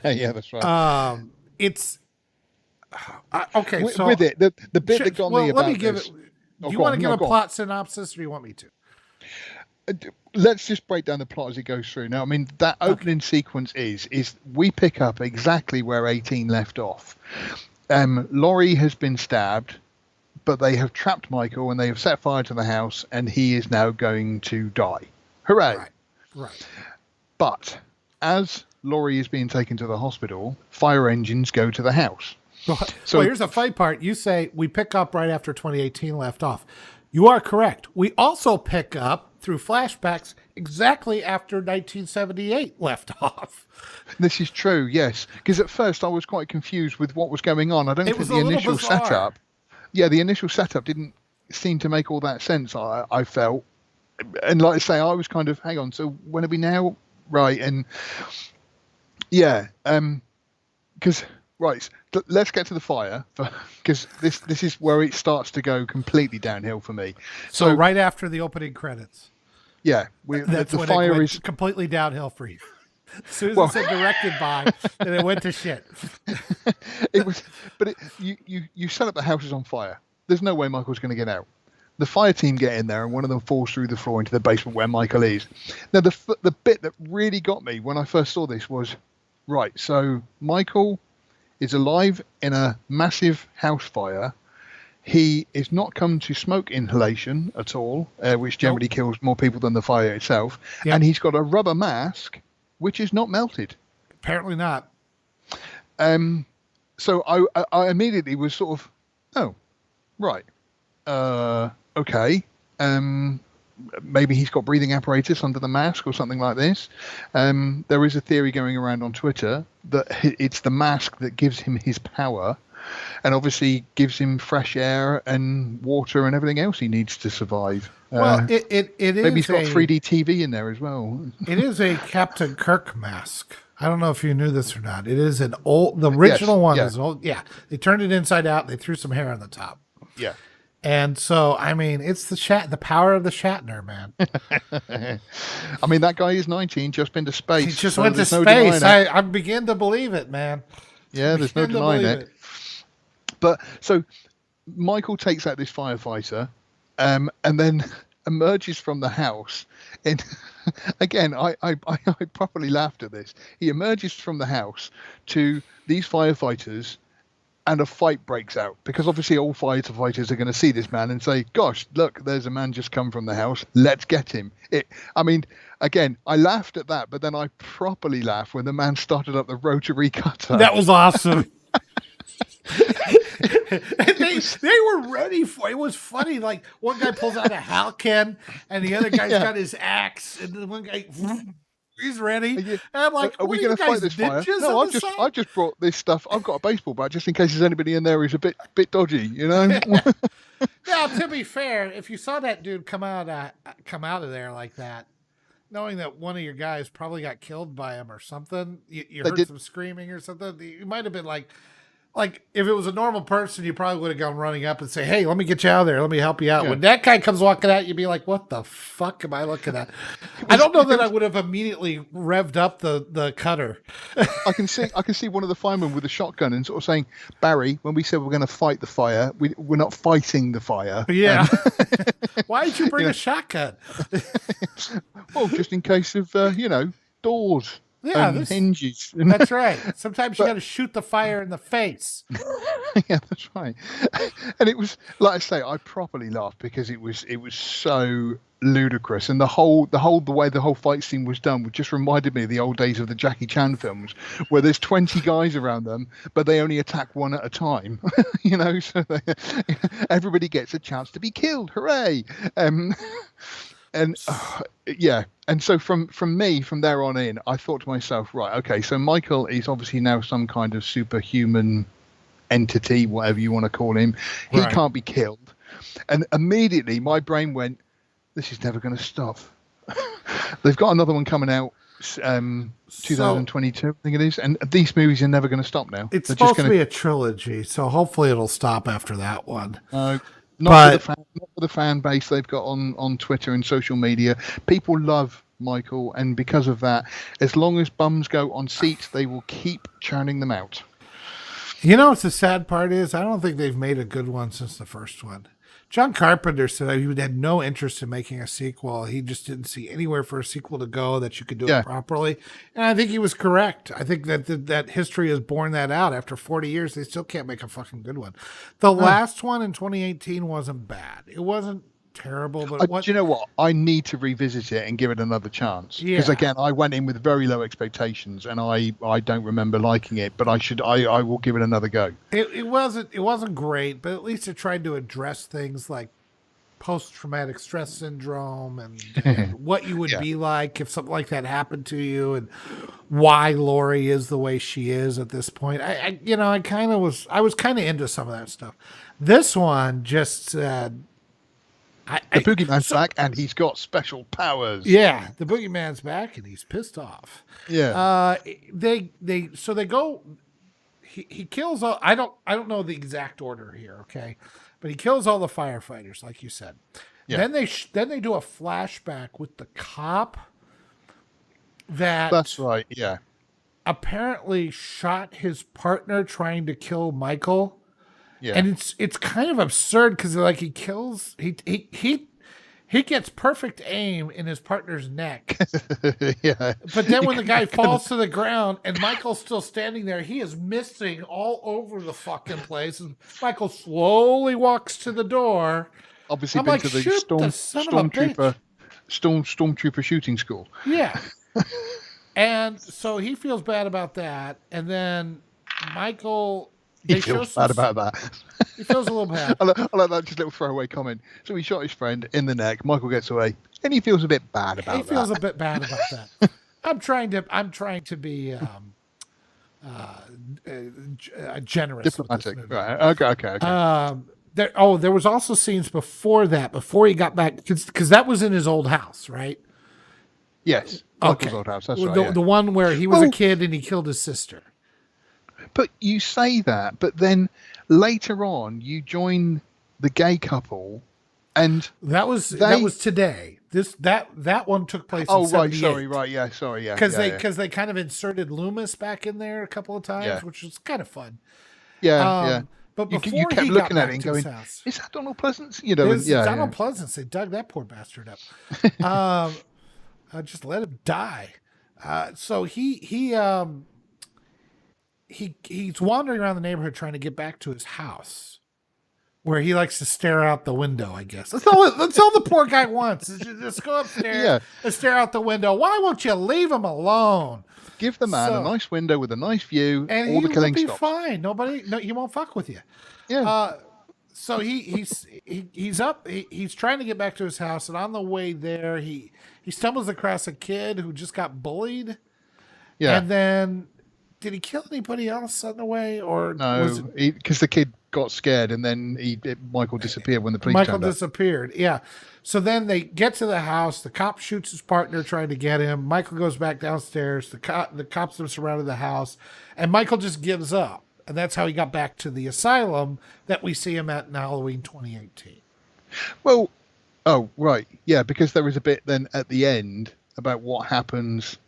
Yeah, that's right. It's okay. So with it, the bit that got me about let me give it. Do you want to give a plot synopsis, or do you want me to? Let's just break down the plot as it goes through. Now, I mean, that opening sequence is we pick up exactly where 18 left off. Laurie has been stabbed, but they have trapped Michael and they have set fire to the house, and he is now going to die. Hooray! Right. But as Laurie is being taken to the hospital, fire engines go to the house. So here's a funny part. You say we pick up right after 2018 left off. You are correct. We also pick up through flashbacks exactly after 1978 left off. This is true, yes. Because at first I was quite confused with what was going on. I don't think the initial setup. Yeah, the initial setup didn't seem to make all that sense. I felt, and like I say, I was kind of, hang on. So when are we now? Right, and yeah, because. Right, let's get to the fire because this is where it starts to go completely downhill for me. So right after the opening credits. Yeah, that's the when fire it went is completely downhill for you. As soon as it said directed by, then it went to shit. It was, but you set up the house is on fire. There's no way Michael's going to get out. The fire team get in there, and one of them falls through the floor into the basement where Michael is. Now, the bit that really got me when I first saw this was right. So Michael is alive in a massive house fire. He is not come to smoke inhalation at all, which generally kills more people than the fire itself. Yep. And he's got a rubber mask, which is not melted. Apparently not. So I immediately was sort of, oh, right. Okay. maybe he's got breathing apparatus under the mask or something like this. There is a theory going around on Twitter that it's the mask that gives him his power, and obviously gives him fresh air and water and everything else he needs to survive. Well, it is maybe he's got 3D TV in there as well. It is a Captain Kirk mask. I don't know if you knew this or not. It is the original one is old. Yeah, they turned it inside out. And they threw some hair on the top. Yeah. And so, I mean, it's the power of the Shatner, man. I mean, that guy is 19, just been to space. He just went to space. I begin to believe it, man. Yeah, there's no denying it. But so Michael takes out this firefighter, and then emerges from the house. And again, I properly laughed at this. He emerges from the house to these firefighters, and a fight breaks out, because obviously all firefighters are going to see this man and say, gosh, look, there's a man just come from the house. Let's get him. I mean, again, I laughed at that, but then I properly laughed when the man started up the rotary cutter. That was awesome. They were ready for it. It was funny. Like, one guy pulls out a halcon, and the other guy's got his axe, and the one guy... He's ready. And I'm like, are we going to fight this fire? No, I just brought this stuff. I've got a baseball bat just in case there's anybody in there who's a bit dodgy, you know. Now, to be fair, if you saw that dude come out of there like that, knowing that one of your guys probably got killed by him or something, you heard some screaming or something, you might have been like if it was a normal person, you probably would have gone running up and say, hey, let me get you out of there. Let me help you out. Yeah. When that guy comes walking out, you'd be like, what the fuck am I looking at? I don't know that I would have immediately revved up the cutter. I can see one of the firemen with a shotgun and sort of saying, Barry, when we said we're going to fight the fire, we're not fighting the fire. Yeah. Why did you bring a shotgun? Well, just in case of, doors. Yeah, hinges. That's right. Sometimes you got to shoot the fire in the face. Yeah, that's right. And it was, like I say, I properly laughed because it was so ludicrous, and the way the whole fight scene was done just reminded me of the old days of the Jackie Chan films, where there's 20 guys around them, but they only attack one at a time. So everybody gets a chance to be killed. Hooray! And so from there on in, I thought to myself, right, okay, so Michael is obviously now some kind of superhuman entity, whatever you want to call him. He can't be killed. And immediately my brain went, this is never going to stop. They've got another one coming out 2022, I think it is, and these movies are never going to stop now. It's supposed to be a trilogy, so hopefully it'll stop after that one. Not for the fan base they've got on Twitter and social media. People love Michael, and because of that, as long as bums go on seats, they will keep churning them out. You know what the sad part is? I don't think they've made a good one since the first one. John Carpenter said he had no interest in making a sequel. He just didn't see anywhere for a sequel to go that you could do it properly. And I think he was correct. I think that history has borne that out. After 40 years, they still can't make a fucking good one. The last one in 2018 wasn't bad. It wasn't terrible, but you know what? I need to revisit it and give it another chance. Because again, I went in with very low expectations, and I don't remember liking it. But I will give it another go. It wasn't great, but at least it tried to address things like post-traumatic stress syndrome and what you would be like if something like that happened to you, and why Lori is the way she is at this point. I was kind of into some of that stuff. This one just said, the boogeyman's back, and he's got special powers. Yeah, the boogeyman's back, and he's pissed off. Yeah. They go. He kills all. I don't know the exact order here. Okay, but he kills all the firefighters, like you said. Yeah. Then they do a flashback with the cop. That's right. Yeah. Apparently shot his partner trying to kill Michael. Yeah. And it's kind of absurd because like he gets perfect aim in his partner's neck. Yeah. But then when the guy falls to the ground and Michael's still standing there, he is missing all over the fucking place. And Michael slowly walks to the door. Obviously been to the stormtrooper shooting school. Yeah. And so he feels bad about that. And then Michael he feels bad about that. He feels a little bad. I like that just little throwaway comment. So he shot his friend in the neck. Michael gets away, and he feels a bit bad about that. He feels a bit bad about that. I'm trying to be generous, diplomatic. Right? Okay. There was also scenes before that, before he got back, because that was in his old house, right? Yes. Michael's old house. That's right. The one where he was a kid and he killed his sister. But you say that, but then later on you join the gay couple, and that was today. That one took place. Oh, in right. 78. Sorry. Yeah. Because they kind of inserted Loomis back in there a couple of times, which was kind of fun. Yeah. But before you kept he looking got at it and back to going, his house, "Is that Donald Pleasance?" Donald Pleasance. They dug that poor bastard up. Just let him die. So he's wandering around the neighborhood trying to get back to his house, where he likes to stare out the window, I guess. That's all the poor guy wants is just go upstairs and stare out the window. Why won't you leave him alone? Give the man a nice window with a nice view, and all the killing be stops. Fine. He won't fuck with you. Yeah. So he's up. He's trying to get back to his house, and on the way there, he stumbles across a kid who just got bullied. Yeah. And then, did he kill anybody else on the way, or no? Because the kid got scared, and then Michael disappeared when the police turned up. Michael disappeared. Yeah. So then they get to the house. The cop shoots his partner trying to get him. Michael goes back downstairs. The cops have surrounded the house, and Michael just gives up. And that's how he got back to the asylum that we see him at in Halloween 2018. Well, oh, right. Yeah, because there was a bit then at the end about what happens.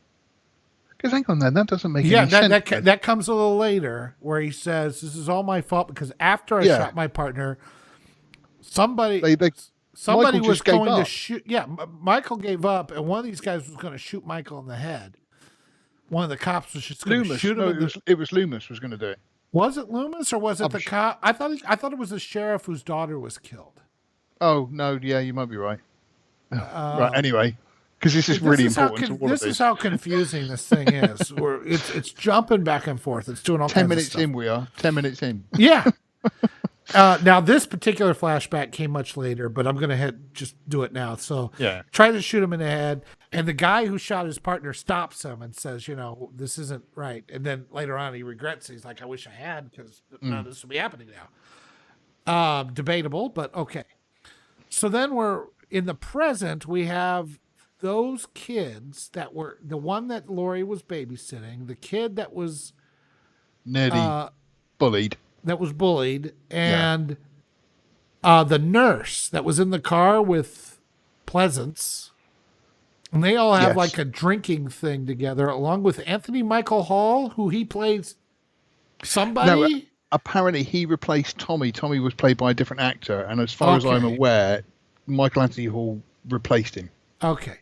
Because hang on then, that doesn't make any sense. That comes a little later where he says, this is all my fault because after I shot my partner, somebody was going to shoot. Yeah, Michael gave up, and one of these guys was going to shoot Michael in the head. One of the cops was just going to shoot him. It was Loomis was going to do it. Was it Loomis or was it the cop? I thought it was the sheriff whose daughter was killed. Oh no, yeah, you might be right. Right, anyway, because this is really important. This is how confusing this thing is. It's jumping back and forth. It's doing all 10 kinds of stuff. 10 minutes in, we are 10 minutes in. Yeah. Now this particular flashback came much later, but I'm going to just do it now. So try to shoot him in the head, and the guy who shot his partner stops him and says, this isn't right. And then later on he regrets it. He's like, I wish I had, because none of this would be happening now. Debatable, but okay. So then we're in the present. We have those kids that were the one that Lori was babysitting, the kid that was nearly bullied. That was bullied, and the nurse that was in the car with Pleasance, and they all have like a drinking thing together, along with Anthony Michael Hall, who he plays somebody. No, apparently he replaced Tommy. Tommy was played by a different actor, and as far as I'm aware, Michael Anthony Hall replaced him. Okay.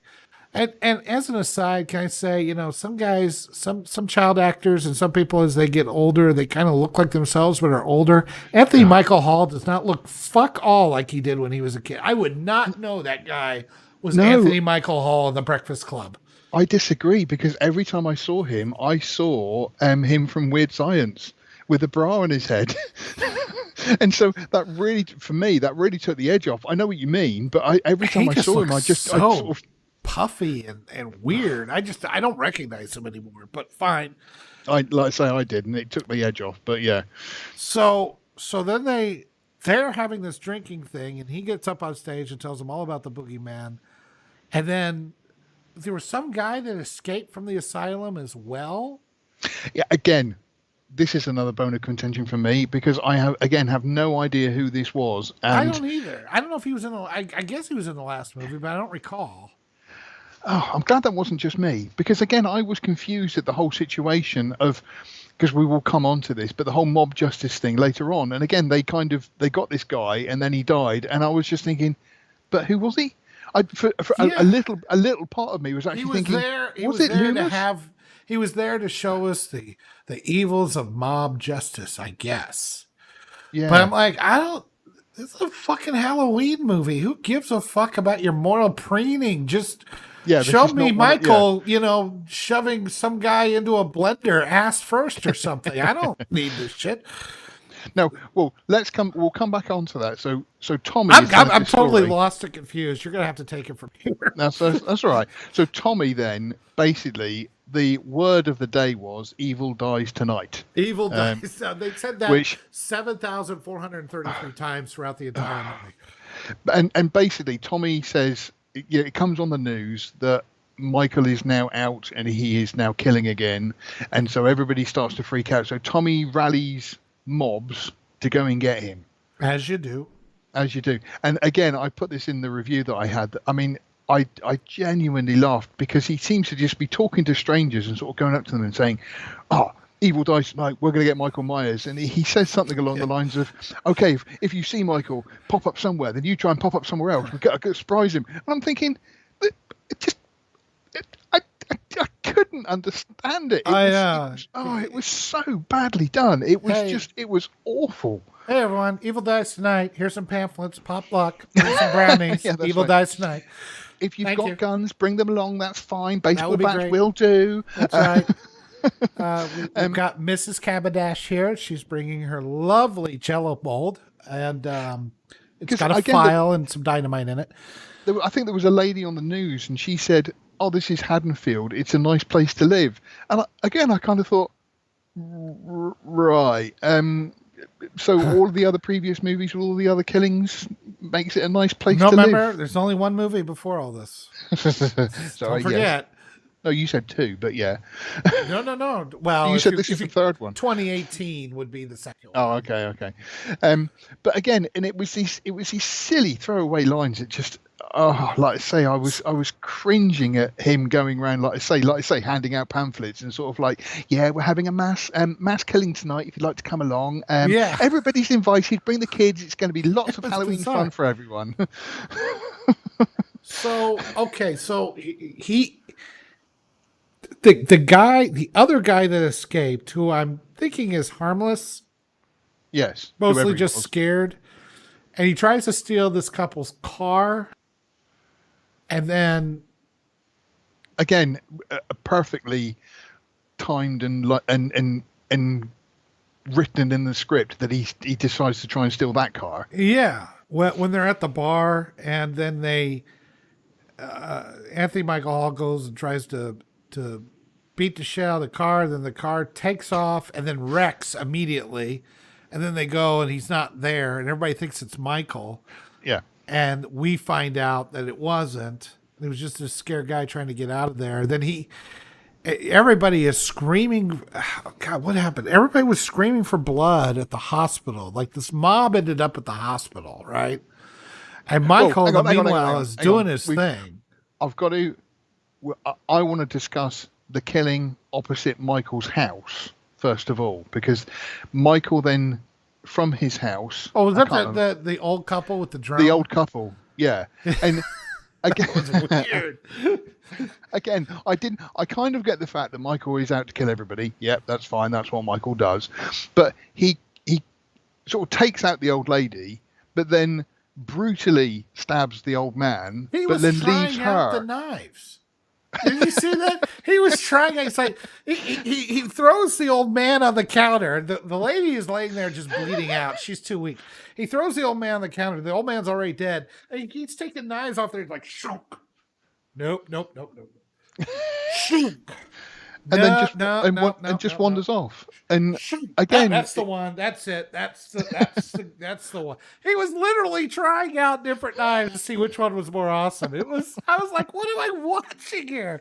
And as an aside, can I say, some guys, some child actors and some people as they get older, they kind of look like themselves but are older. Anthony Michael Hall does not look fuck all like he did when he was a kid. I would not know that guy was Anthony Michael Hall in The Breakfast Club. I disagree, because every time I saw him, I saw him from Weird Science with a bra on his head. And so that really, for me, that really took the edge off. I know what you mean, but every time I saw him, I sort of puffy and weird. I don't recognize him anymore, but fine. Like I say, I did, and it took the edge off, but yeah. So then they're having this drinking thing, and he gets up on stage and tells them all about the boogeyman. And then there was some guy that escaped from the asylum as well. Yeah, again, this is another bone of contention for me, because I have no idea who this was. And I don't either. I don't know if he was I guess he was in the last movie, but I don't recall. Oh, I'm glad that wasn't just me, because again, I was confused at the whole situation because we will come on to this, but the whole mob justice thing later on. And again, they got this guy and then he died. And I was just thinking, but who was he? A little part of me was actually thinking, was it Loomis? He was there to show us the evils of mob justice, I guess. Yeah. But I'm like, this is a fucking Halloween movie. Who gives a fuck about your moral preening? Just show me Michael, shoving some guy into a blender ass first or something. I don't need this shit. No, well, we'll come back onto that. So Tommy I'm totally lost and confused. You're gonna have to take it from here. That's all right. So Tommy then basically the word of the day was "evil dies tonight." Evil dies. They said that which 7,433 times throughout the entire movie. And basically Tommy says it comes on the news that Michael is now out and he is now killing again, and so everybody starts to freak out. So Tommy rallies mobs to go and get him. As you do. And again, I put this in the review that I had. I mean, I genuinely laughed because he seems to just be talking to strangers and sort of going up to them and saying, "Oh, evil dies tonight. We're going to get Michael Myers." And he says something along the lines of, "Okay, if you see Michael pop up somewhere, then you try and pop up somewhere else. We've got to surprise him." And I'm thinking, I couldn't understand it. It was so badly done. It was it was awful. Hey everyone, evil dies tonight. Here's some pamphlets. Pop luck. Here's some brownies. Evil dies tonight. If you've got guns, bring them along. That's fine. Baseball bats will do. That's right. We've got Mrs. Cabodash here. She's bringing her lovely Jello mold, and it's got a file and some dynamite in it. I think there was a lady on the news, and she said, "Oh, this is Haddonfield. It's a nice place to live." And I kind of thought, right. So all of the other previous movies, all the other killings, makes it a nice place to live. There's only one movie before all this. Sorry, don't forget. Yes. No, you said two, but yeah. No. Well, you said this is the third one. 2018 would be the second one. Oh, okay. But again, and it was these silly throwaway lines that just, like I say, I was cringing at him going around, like I say, handing out pamphlets and sort of like, yeah, we're having a mass killing tonight. If you'd like to come along, everybody's invited. Bring the kids. It's going to be lots of Halloween fun for everyone. So he. The other guy that escaped, who I'm thinking is harmless. Yes. Mostly just scared. And he tries to steal this couple's car. And then. Again, perfectly timed and written in the script that he decides to try and steal that car. Yeah. When they're at the bar and then they. Anthony Michael Hall goes and tries to beat the shit out of the car. Then the car takes off and then wrecks immediately. And then they go and he's not there. And everybody thinks it's Michael. Yeah. And we find out that it wasn't. It was just a scared guy trying to get out of there. Then everybody is screaming. Oh God, what happened? Everybody was screaming for blood at the hospital. Like this mob ended up at the hospital, right? And Michael, meanwhile, is doing his thing. I want to discuss the killing opposite Michael's house, first of all, because Michael then, from his house... Oh, was that the old couple with the drone? The old couple, yeah. And again, that was weird. Again, I kind of get the fact that Michael is out to kill everybody. Yep, that's fine. That's what Michael does. But he sort of takes out the old lady, but then brutally stabs the old man, but then leaves her. The knives. Did you see that? He was trying. It's like he throws the old man on the counter. The lady is laying there just bleeding out. She's too weak. He throws the old man on the counter. The old man's already dead. And he's taking knives off there. He's like, shunk. Nope. Shunk. And just wanders off. And again, that's the one. That's it. That's the one. He was literally trying out different knives to see which one was more awesome. I was like, what am I watching here?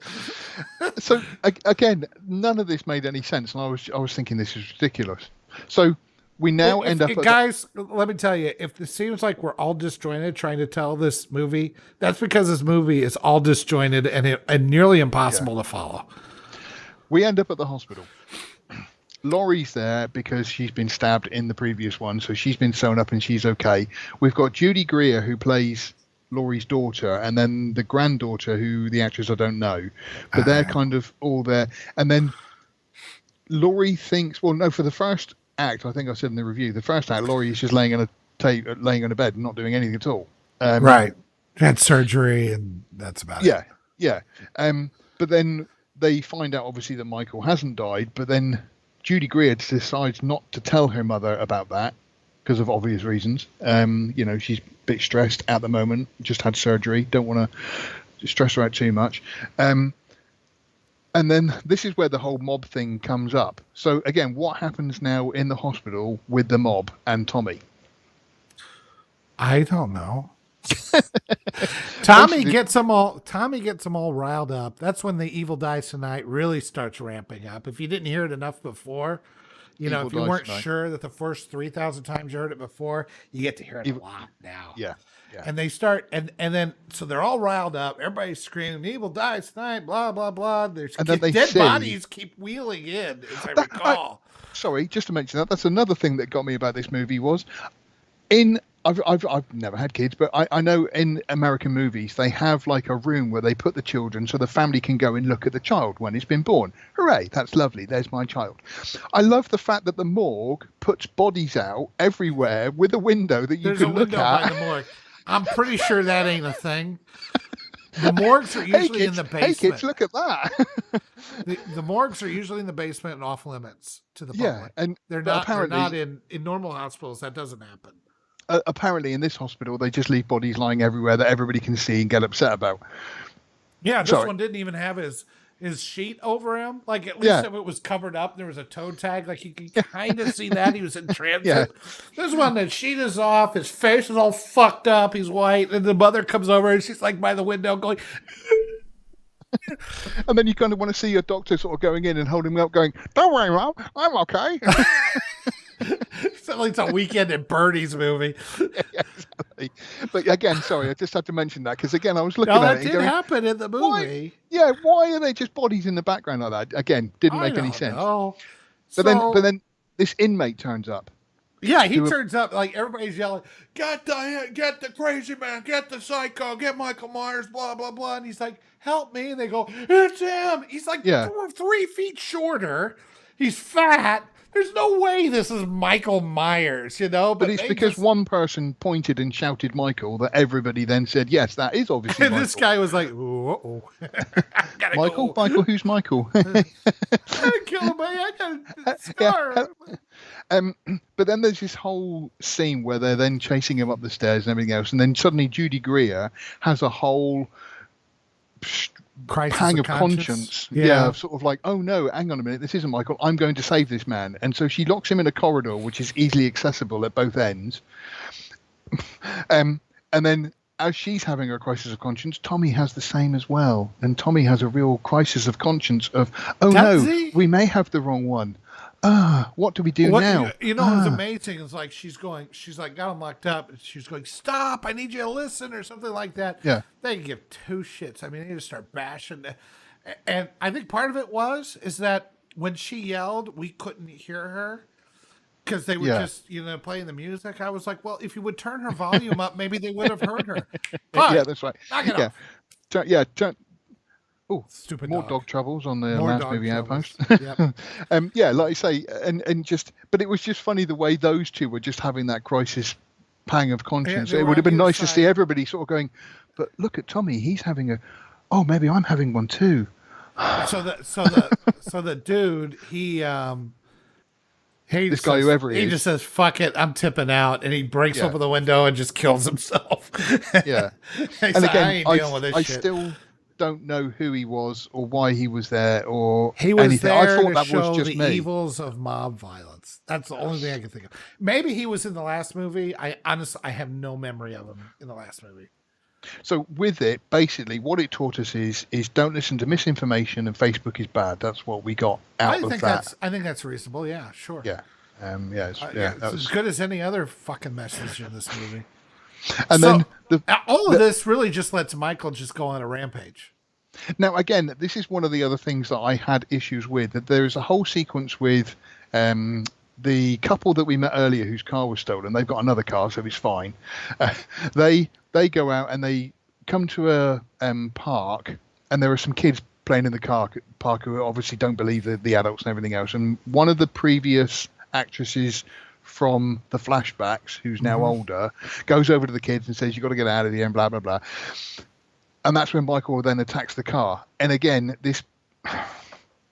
So again, none of this made any sense, and I was thinking this is ridiculous. So we now end up, guys. Let me tell you, if it seems like we're all disjointed trying to tell this movie, that's because this movie is all disjointed and nearly impossible to follow. We end up at the hospital. Laurie's there because she's been stabbed in the previous one, so she's been sewn up and she's okay. We've got Judy Greer, who plays Laurie's daughter, and then the granddaughter, who the actress I don't know, but they're kind of all there. And then Laurie thinks, well, no, for the first act, I think I said in the review, the first act, Laurie is just laying on a bed and not doing anything at all. Right. Had surgery, and that's about it. Yeah. But then they find out, obviously, that Michael hasn't died, but then Judy Greer decides not to tell her mother about that because of obvious reasons. She's a bit stressed at the moment, just had surgery, don't want to stress her out too much. And then this is where the whole mob thing comes up. So again, what happens now in the hospital with the mob and Tommy? I don't know. Tommy gets them all riled up. That's when the Evil Dies Tonight really starts ramping up. If you didn't hear it enough before, if you weren't sure that the first 3,000 times you heard it before, you get to hear it a lot now. Yeah. And they start, and then so they're all riled up. Everybody's screaming, "Evil dies tonight!" Blah blah blah. There's dead bodies keep wheeling in, as I recall. Sorry, just to mention that. That's another thing that got me about this movie was I've never had kids, but I know in American movies they have like a room where they put the children so the family can go and look at the child when it's been born. Hooray, that's lovely. There's my child. I love the fact that the morgue puts bodies out everywhere with a window that you can look at. By the morgue. I'm pretty sure that ain't a thing. The morgues are usually in the basement. Hey kids, look at that. The morgues are usually in the basement and off limits to the public. Yeah, and they're not in normal hospitals. That doesn't happen. Apparently in this hospital, they just leave bodies lying everywhere that everybody can see and get upset about. Yeah, this one didn't even have his sheet over him. Like, at least if it was covered up, there was a toe tag. Like, you could kind of see that. He was in transit. Yeah. This one, the sheet is off. His face is all fucked up. He's white. And the mother comes over and she's like by the window going... And then you kind of want to see your doctor sort of going in and holding him up going, "Don't worry, Mom, I'm okay." It's like a Weekend at Bernie's movie. Yeah, exactly. But again, sorry, I just had to mention that because again, I was looking at it. That did happen in the movie. Why are they just bodies in the background like that? Again, didn't make any sense. But then this inmate turns up. Yeah, he turns up like everybody's yelling, get the crazy man, get the psycho, get Michael Myers, blah blah blah, and he's like, "Help me!" And they go, "It's him." He's like 3 feet shorter. He's fat. There's no way this is Michael Myers, But it's because one person pointed and shouted Michael that everybody then said, "Yes, that is obviously." And Michael. This guy was like, "Uh-oh." Michael? Who's Michael? I kill him, I got a scar. But then there's this whole scene where they're then chasing him up the stairs and everything else, and then suddenly Judy Greer has a whole pang of conscience. Yeah, sort of like, oh no, hang on a minute, this isn't Michael, I'm going to save this man. And so she locks him in a corridor which is easily accessible at both ends. And then as she's having her crisis of conscience, Tommy has the same as well. And Tommy has a real crisis of conscience of, we may have the wrong one. What do we do now? What's amazing is like she's like got him locked up and she's going, "Stop, I need you to listen," or something like that. Yeah. They can give two shits. I mean, they just start bashing. And I think part of it is that when she yelled, we couldn't hear her because they were just, playing the music. I was like, well, if you would turn her volume up, maybe they would have heard her. But, yeah, that's right. Knock it off. Oh, stupid more dog troubles on the last movie Outpost. Yep. Like I say, but it was just funny the way those two were just having that crisis pang of conscience. It would have been nice to see everybody sort of going, but look at Tommy, he's having maybe I'm having one too. So the dude, this guy, whoever he is, just says, "Fuck it, I'm tipping out," and he breaks open the window and just kills himself. Yeah. And again, I ain't dealing with this shit. Still don't know who he was or why he was there or he was anything. There I thought to that show was just the me. evils of mob violence. That's the only thing I can think of. Maybe he was in the last movie. I have no memory of him in the last movie. So with it, basically, what it taught us is don't listen to misinformation and Facebook is bad. That's what we got out of that. I think that's reasonable. Yeah, sure. Yeah. It's as good as any other fucking message in this movie. And then all of this really just lets Michael just go on a rampage. Now, again, this is one of the other things that I had issues with. That there is a whole sequence with the couple that we met earlier whose car was stolen. They've got another car, so it's fine. They go out and they come to a park, and there are some kids playing in the park who obviously don't believe the adults and everything else. And one of the previous actresses from the flashbacks, who's now older, goes over to the kids and says, "You've got to get out of here," and blah, blah, blah. And that's when Michael then attacks the car. And again,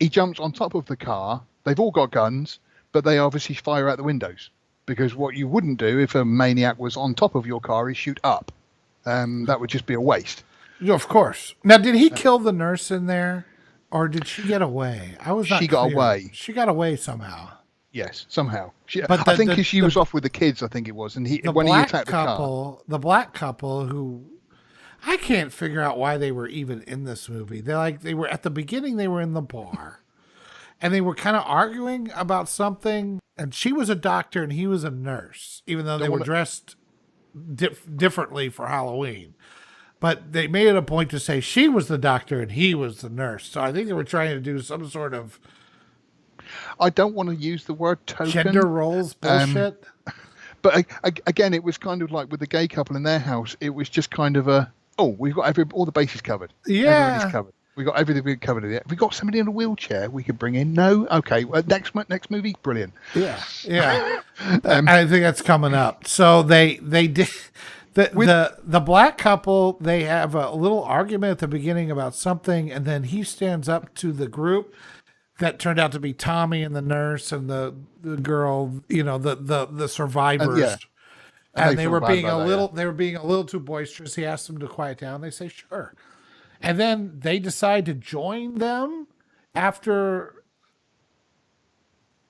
he jumps on top of the car. They've all got guns, but they obviously fire out the windows, because what you wouldn't do if a maniac was on top of your car is shoot up. That would just be a waste. Yeah, of course. Now, did he kill the nurse in there, or did she get away? I was not She got clear. away. She got away somehow. Yes, somehow. But I think because she was off with the kids, I think it was, and when he attacked the car. The black couple who I can't figure out why they were even in this movie. They were at the beginning. They were in the bar, and they were kind of arguing about something. And she was a doctor, and he was a nurse, even though they were dressed differently for Halloween. But they made it a point to say she was the doctor and he was the nurse. So I think they were trying to do some sort of, I don't want to use the word token. Gender roles bullshit. But again, it was kind of like with the gay couple in their house. It was just kind of we've got all the bases covered. Yeah. Everybody's covered. We got everything covered. Have we got somebody in a wheelchair we could bring in? No? Okay. Next movie? Brilliant. Yeah. Yeah. I think that's coming up. So they did... The black couple, they have a little argument at the beginning about something, and then he stands up to the group that turned out to be Tommy and the nurse and the girl, the survivors. And they were being a little too boisterous. He asked them to quiet down. They say sure. And then they decide to join them after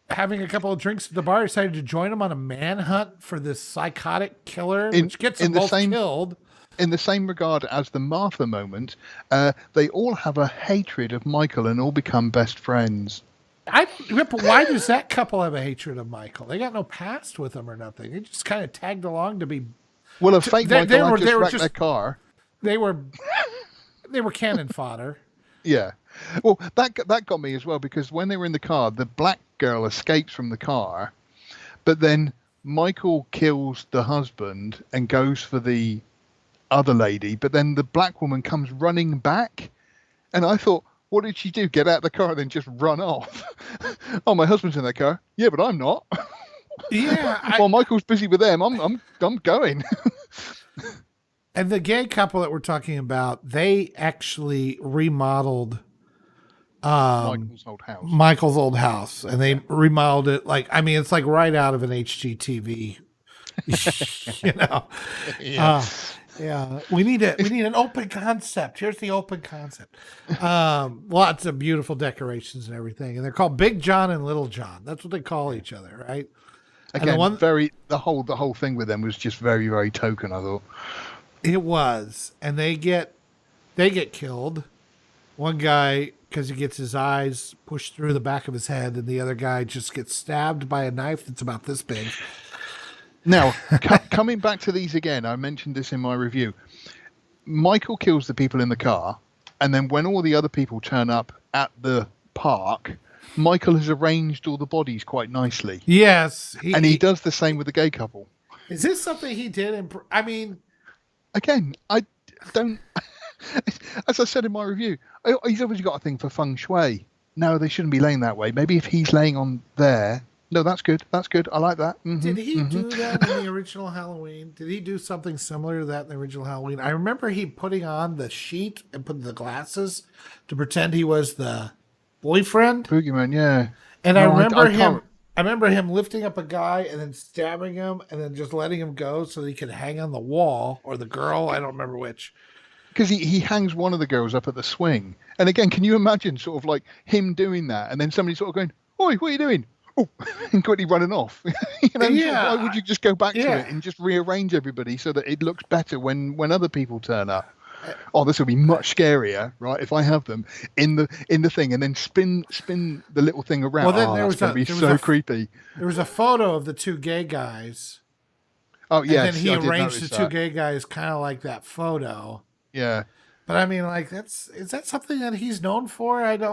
having a couple of drinks at the bar. Decided to join them on a manhunt for this psychotic killer, which gets them both killed. In the same regard as the Martha moment, they all have a hatred of Michael and all become best friends. But why does that couple have a hatred of Michael? They got no past with him or nothing. They just kind of tagged along to be. Well, a fake Michael just wrecked their car. They were cannon fodder. Yeah. Well, that got me as well, because when they were in the car, the black girl escapes from the car, but then Michael kills the husband and goes for the other lady, but then the black woman comes running back, and I thought, what did she do? Get out of the car and then just run off? Oh, my husband's in that car. Yeah, but I'm not. Yeah. While Michael's busy with them, I'm going. And the gay couple that we're talking about, they actually remodeled Michael's old house, and they remodeled it it's like right out of an HGTV. Yeah. We need an open concept. Here's the open concept. Lots of beautiful decorations and everything, and they're called Big John and Little John. That's what they call each other, right? Again, the whole thing with them was just very, very token, I thought. It was, and they get killed. One guy, because he gets his eyes pushed through the back of his head, and the other guy just gets stabbed by a knife that's about this big. Now, coming back to these again, I mentioned this in my review. Michael kills the people in the car, and then when all the other people turn up at the park, Michael has arranged all the bodies quite nicely. Yes. He does the same with the gay couple. Is this something he did? Again, I don't... As I said in my review, he's obviously got a thing for feng shui. No, they shouldn't be laying that way. Maybe if he's laying on there... No, that's good. That's good. I like that. Mm-hmm, Did he do that in the original Halloween? Did he do something similar to that in the original Halloween? I remember he putting on the sheet and putting the glasses to pretend he was the boyfriend. Boogeyman, yeah. And I remember him lifting up a guy and then stabbing him and then just letting him go so that he could hang on the wall, or the girl. I don't remember which. Because he hangs one of the girls up at the swing. And again, can you imagine sort of like him doing that and then somebody sort of going, "Oi, what are you doing?" Oh, and quickly running off. Why would you just go back to it and just rearrange everybody so that it looks better when other people turn up? Oh, this will be much scarier, right? If I have them in the thing and then spin the little thing around. Well, then that's going to be so creepy. There was a photo of the two gay guys. Oh, yes. And then he arranged the two gay guys kind of like that photo. Yeah. But is that something that he's known for? It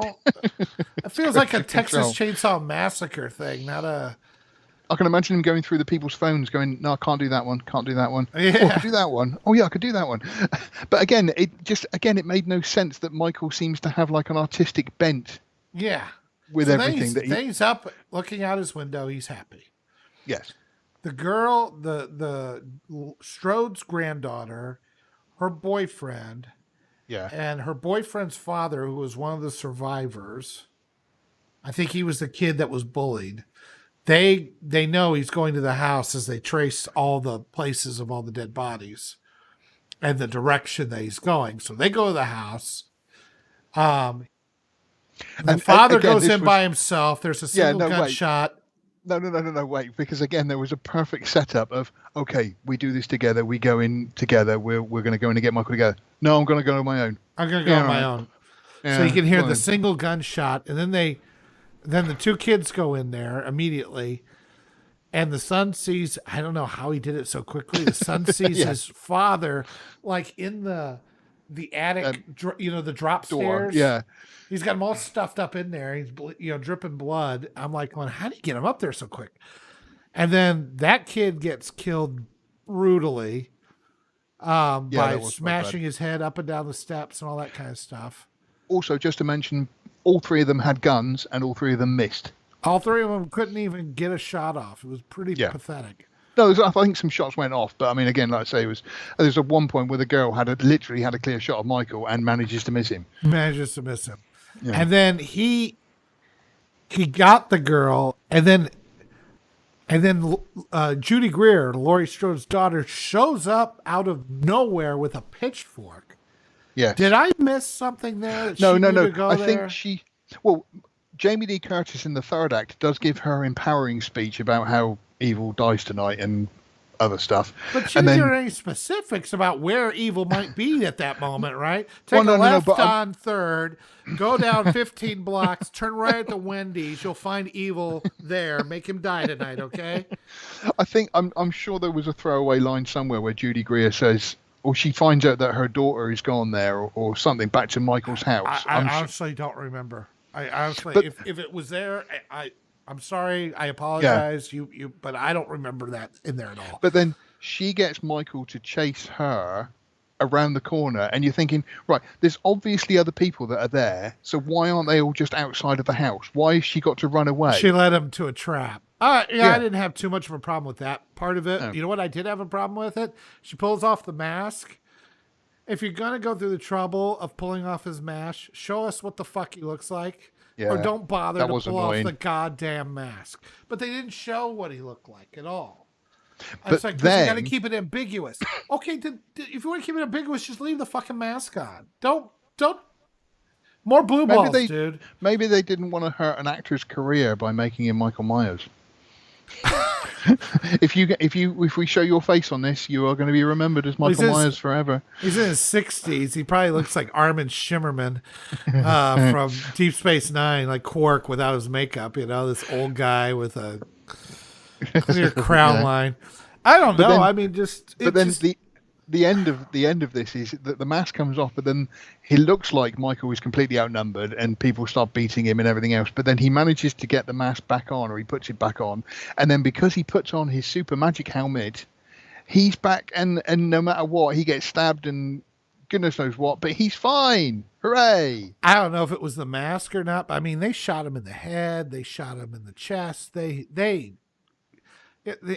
feels like a Texas Chainsaw Massacre thing, not a... I can imagine him going through the people's phones going, "No, I can't do that one. Can't do that one. Yeah. Oh, I could do that one. Oh, yeah, I could do that one." But again, it made no sense that Michael seems to have like an artistic bent. Yeah. With everything he's up looking out his window. He's happy. Yes. The girl, the Strode's granddaughter, her boyfriend... Yeah. And her boyfriend's father, who was one of the survivors, I think he was the kid that was bullied. They know he's going to the house as they trace all the places of all the dead bodies and the direction that he's going. So they go to the house. The father again, goes in by himself. There's a single gunshot. No, wait, because again, there was a perfect setup of, okay, we do this together, we go in together, we're going to go in and get Michael together. No, I'm going to go on my own. I'm going to go on my own. Yeah, so you can hear the single gunshot, and then the two kids go in there immediately, and the son sees, I don't know how he did it so quickly, the son sees his father, like in the attic, the drop stairs. Yeah. He's got him all stuffed up in there. He's dripping blood. I'm like, going, how do you get him up there so quick? And then that kid gets killed brutally by smashing his head up and down the steps and all that kind of stuff. Also, just to mention, all three of them had guns and all three of them missed. All three of them couldn't even get a shot off. It was pretty pathetic. No, I think some shots went off, but I mean, again, like I say, there's a one point where the girl literally had a clear shot of Michael and manages to miss him. Yeah. And then he got the girl, and then Judy Greer, Laurie Strode's daughter, shows up out of nowhere with a pitchfork. Yes. Did I miss something there? No. I think Jamie Lee Curtis in the third act does give her empowering speech about how evil dies tonight and other stuff. But she didn't give any specifics about where evil might be at that moment, right? Take a left on 3rd, go down 15 blocks, turn right at the Wendy's. You'll find evil there. Make him die tonight, okay? I think I'm sure there was a throwaway line somewhere where Judy Greer says, or she finds out that her daughter is gone there, or something, back to Michael's house. I honestly don't remember. If it was there, I'm sorry. I apologize. Yeah. But I don't remember that in there at all. But then she gets Michael to chase her around the corner, and you're thinking, right, there's obviously other people that are there, so why aren't they all just outside of the house? Why has she got to run away? She led him to a trap. I didn't have too much of a problem with that part of it. No. You know what I did have a problem with it? She pulls off the mask. If you're going to go through the trouble of pulling off his mask, show us what the fuck he looks like. Yeah, or don't bother to pull off the goddamn mask. But they didn't show what he looked like at all. I was like, you got to keep it ambiguous. Okay, if you want to keep it ambiguous, just leave the fucking mask on. Don't. More blue balls, dude. Maybe they didn't want to hurt an actor's career by making him Michael Myers. If we show your face on this, you are going to be remembered as Michael Myers forever. He's in his 60s. He probably looks like Armin Shimmerman from Deep Space Nine, like Quark without his makeup. This old guy with a clear crown line. I don't know. The end of this is that the mask comes off, but then he looks like Michael is completely outnumbered and people start beating him and everything else. But then he manages to get the mask back on, or he puts it back on. And then because he puts on his super magic helmet, he's back, and no matter what, he gets stabbed and goodness knows what, but he's fine. Hooray. I don't know if it was the mask or not, but I mean, they shot him in the head. They shot him in the chest.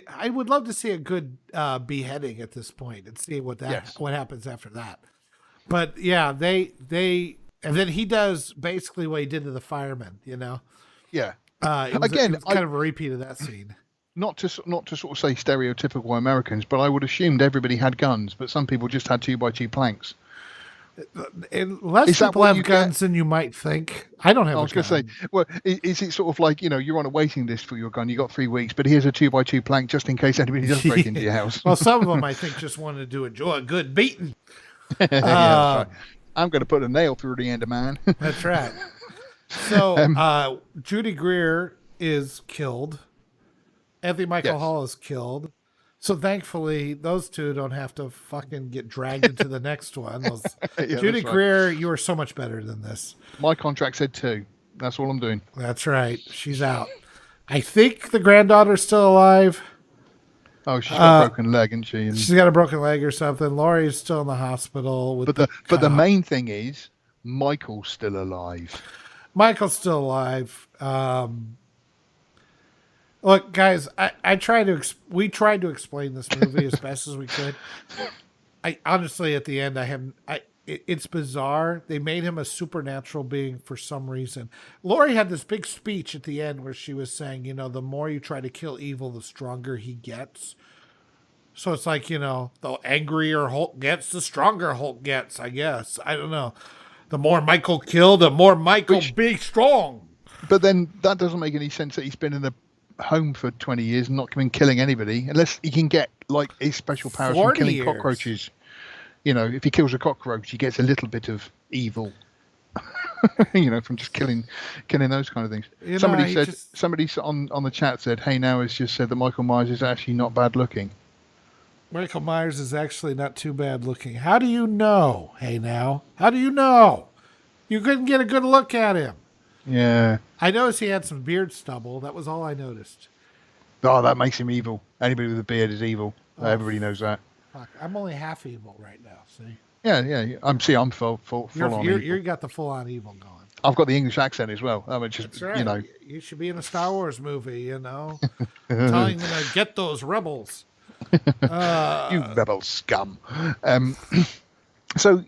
I would love to see a good beheading at this point and see what happens after that. But yeah, and then he does basically what he did to the firemen. Yeah. It was kind of a repeat of that scene. Not to sort of say stereotypical Americans, but I would assumed everybody had guns, but some people just had 2x2 planks. Less people have guns than you might think. I don't have. I was going to say, well, is it sort of like you're on a waiting list for your gun? You got 3 weeks, but here's a 2x2 plank just in case anybody does break into your house. Well, some of them I think just wanted to enjoy a good beating. That's right. I'm going to put a nail through the end of mine. That's right. So Judy Greer is killed. Anthony Michael Hall is killed. So thankfully, those two don't have to fucking get dragged into the next one. Judy Greer, you are so much better than this. My contract said 2. That's all I'm doing. That's right. She's out. I think the granddaughter's still alive. Oh, she's got a broken leg, hasn't she? She's got a broken leg or something. Laurie's still in the hospital. But the main thing is, Michael's still alive. Michael's still alive. Look, guys, we tried to explain this movie as best as we could. I honestly, at the end, it's bizarre. They made him a supernatural being for some reason. Lori had this big speech at the end where she was saying, the more you try to kill evil, the stronger he gets. So it's like, the angrier Hulk gets, the stronger Hulk gets, I guess. I don't know. The more Michael killed, the more Michael be strong. But then that doesn't make any sense that he's been in a home for 20 years and not been killing anybody, unless he can get like his special powers from killing cockroaches. If he kills a cockroach, he gets a little bit of evil, from just killing those kind of things. Somebody on the chat said, "Hey, now has just said that Michael Myers is actually not bad looking." Michael Myers is actually not too bad looking. How do you know? Hey, now, how do you know? You couldn't get a good look at him. Yeah. I noticed he had some beard stubble. That was all I noticed. Oh, that makes him evil. Anybody with a beard is evil. Everybody knows that. Fuck. I'm only half evil right now, see? Yeah. I'm full on evil. You got the full-on evil going. I've got the English accent as well. That's right. You should be in a Star Wars movie, telling them to get those rebels. You rebel scum. So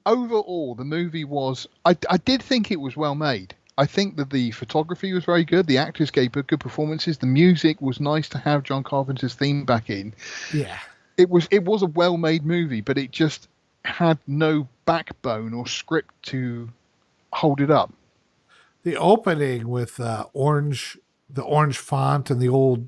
overall, the movie was. I did think it was well made. I think that the photography was very good. The actors gave good performances. The music was nice to have John Carpenter's theme back in. Yeah, it was a well made movie, but it just had no backbone or script to hold it up. The opening with the orange font and the old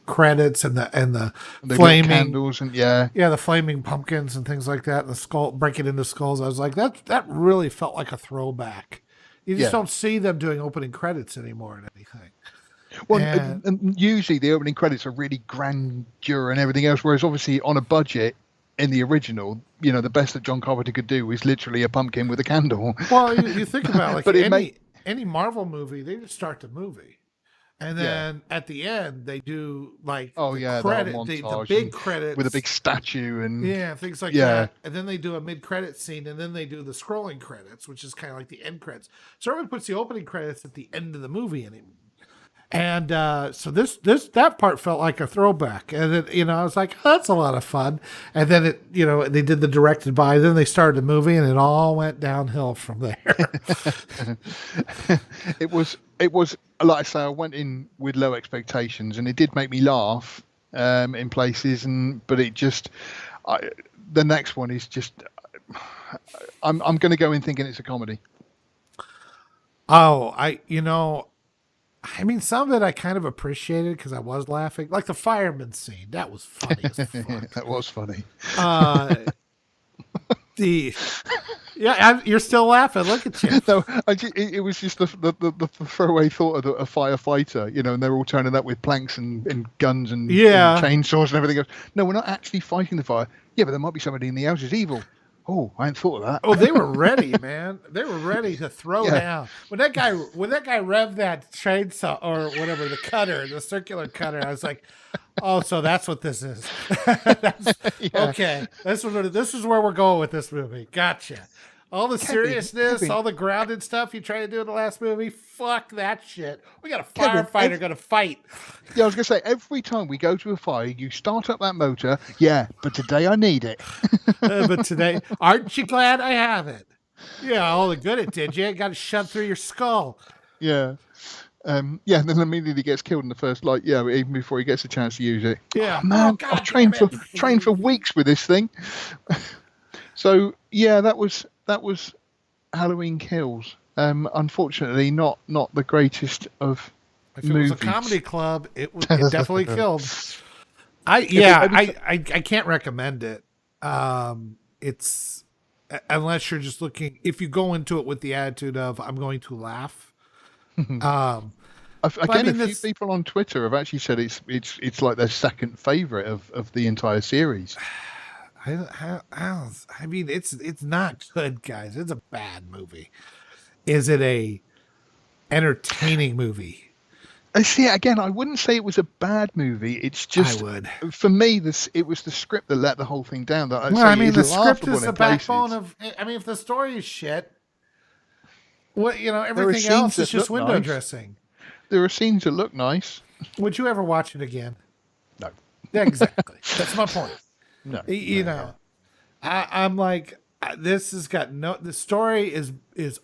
credits and the flaming candles and the flaming pumpkins and things like that, and the skull breaking into skulls. I was like, that really felt like a throwback. You just don't see them doing opening credits anymore and anything. Well, and usually the opening credits are really grandeur and everything else, whereas obviously on a budget in the original, the best that John Carpenter could do is literally a pumpkin with a candle. Well, you think about any Marvel movie, they just start the movie. And then at the end, they do the big credits with a big statue and things like that. And then they do a mid-credit scene, and then they do the scrolling credits, which is kind of like the end credits. So everyone puts the opening credits at the end of the movie anymore. And so that part felt like a throwback, and then I was like, oh, that's a lot of fun. And then they did the directed by. Then they started the movie, and it all went downhill from there. It was like I say, I went in with low expectations, and it did make me laugh in places, but it just the next one is just I'm going to go in thinking it's a comedy. Oh, some of it I kind of appreciated because I was laughing. Like the fireman scene. That was funny as fuck. That was funny. You're still laughing. Look at you. No, it was just the throwaway thought of a firefighter, and they're all turning up with planks and guns and chainsaws and everything else. No, we're not actually fighting the fire. Yeah, but there might be somebody in the house who's evil. Oh, I hadn't thought of that. Oh, they were ready, man. They were ready to throw down. When that guy revved that chainsaw or whatever, the circular cutter, I was like, oh, so that's what this is. Okay. This is where we're going with this movie. Gotcha. All the seriousness, all the grounded stuff you tried to do in the last movie, fuck that shit. We got a firefighter going to fight. Yeah, I was going to say, every time we go to a fire, you start up that motor. Yeah, but today I need it. But today, aren't you glad I have it? Yeah, all the good it did you. Got it shoved through your skull. Yeah. And then immediately gets killed in the first, even before he gets a chance to use it. Yeah. Oh, man, I've trained for weeks with this thing. So, yeah, that was Halloween Kills. Unfortunately, not the greatest of movies. If it was a comedy club, it definitely killed. I can't recommend it. It's unless you're just looking. If you go into it with the attitude of I'm going to laugh. A few people on Twitter have actually said it's like their second favorite of the entire series. It's not good, guys. It's a bad movie. Is it a entertaining movie? See, again, I wouldn't say it was a bad movie. It's just, for me, it was the script that let the whole thing down. The script is the backbone of. If the story is shit, everything else is just window dressing. There are scenes that look nice. Would you ever watch it again? No. Yeah, exactly. That's my point. No. I'm like, this has got the story is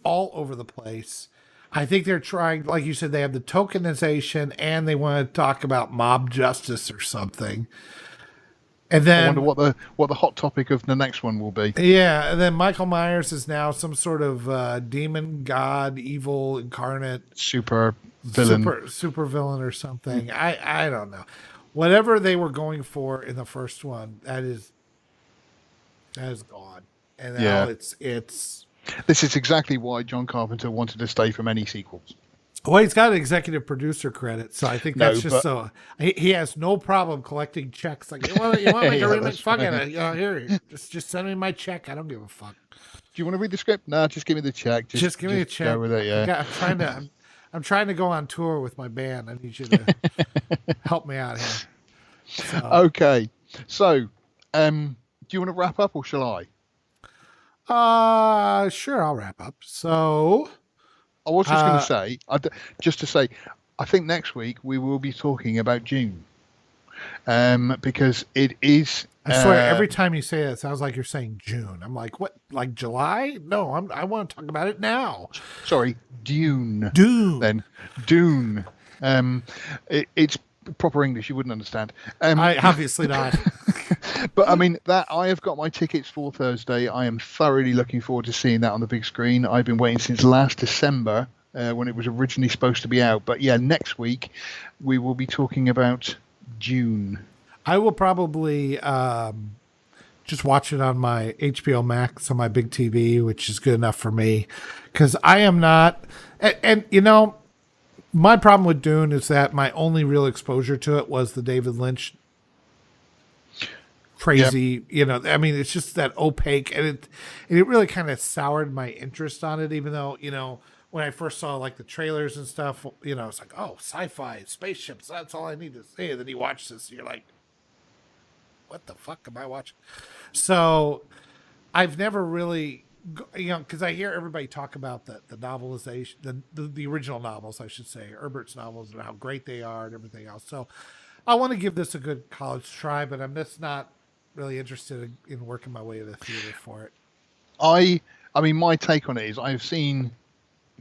all over the place. I think they're trying, like you said, they have the tokenization and they want to talk about mob justice or something. And I wonder then what the hot topic of the next one will be. yeah, and then Michael Myers is now some sort of demon, god, evil incarnate, Super villain. super villain or something. I don't know. Whatever they were going for in the first one, that is gone, and now it's. This is exactly why John Carpenter wanted to stay from any sequels. Well, he's got an executive producer credit, so I think that's so. He has no problem collecting checks. Like, you want to make a remake? Fuck it. Here, just send me my check. I don't give a fuck. Do you want to read the script? No, just give me the check. Just give me a check. Go with it, yeah. I'm trying to go on tour with my band. I need you to help me out here. So. Okay. So, do you want to wrap up or shall I? Sure, I'll wrap up. So, I was just going to say, I think next week we will be talking about June, because it is. I swear, every time you say it, it sounds like you're saying June. I'm like, what? Like July? No, I want to talk about it now. Sorry, Dune. Dune. Dune. It's proper English. You wouldn't understand. I obviously not. But I mean, that I have got my tickets for Thursday. I am thoroughly looking forward to seeing that on the big screen. I've been waiting since last December when it was originally supposed to be out. But yeah, next week we will be talking about June. I will probably just watch it on my HBO Max on my big TV, which is good enough for me, because I am not. And you know, my problem with Dune is that my only real exposure to it was the David Lynch. Crazy, you know. I mean, it's just that opaque, and it really kind of soured my interest on it. Even though, you know, when I first saw like the trailers and stuff, you know, it's like, oh, sci-fi, spaceships. That's all I need to see. And then you watch this, and you're like, what the fuck am I watching? So, I've never really, you know, because I hear everybody talk about the novelization, the original novels, I should say, Herbert's novels, and how great they are and everything else. So, I want to give this a good college try, but I'm just not really interested in working my way to the theater for it. I mean, my take on it is I've seen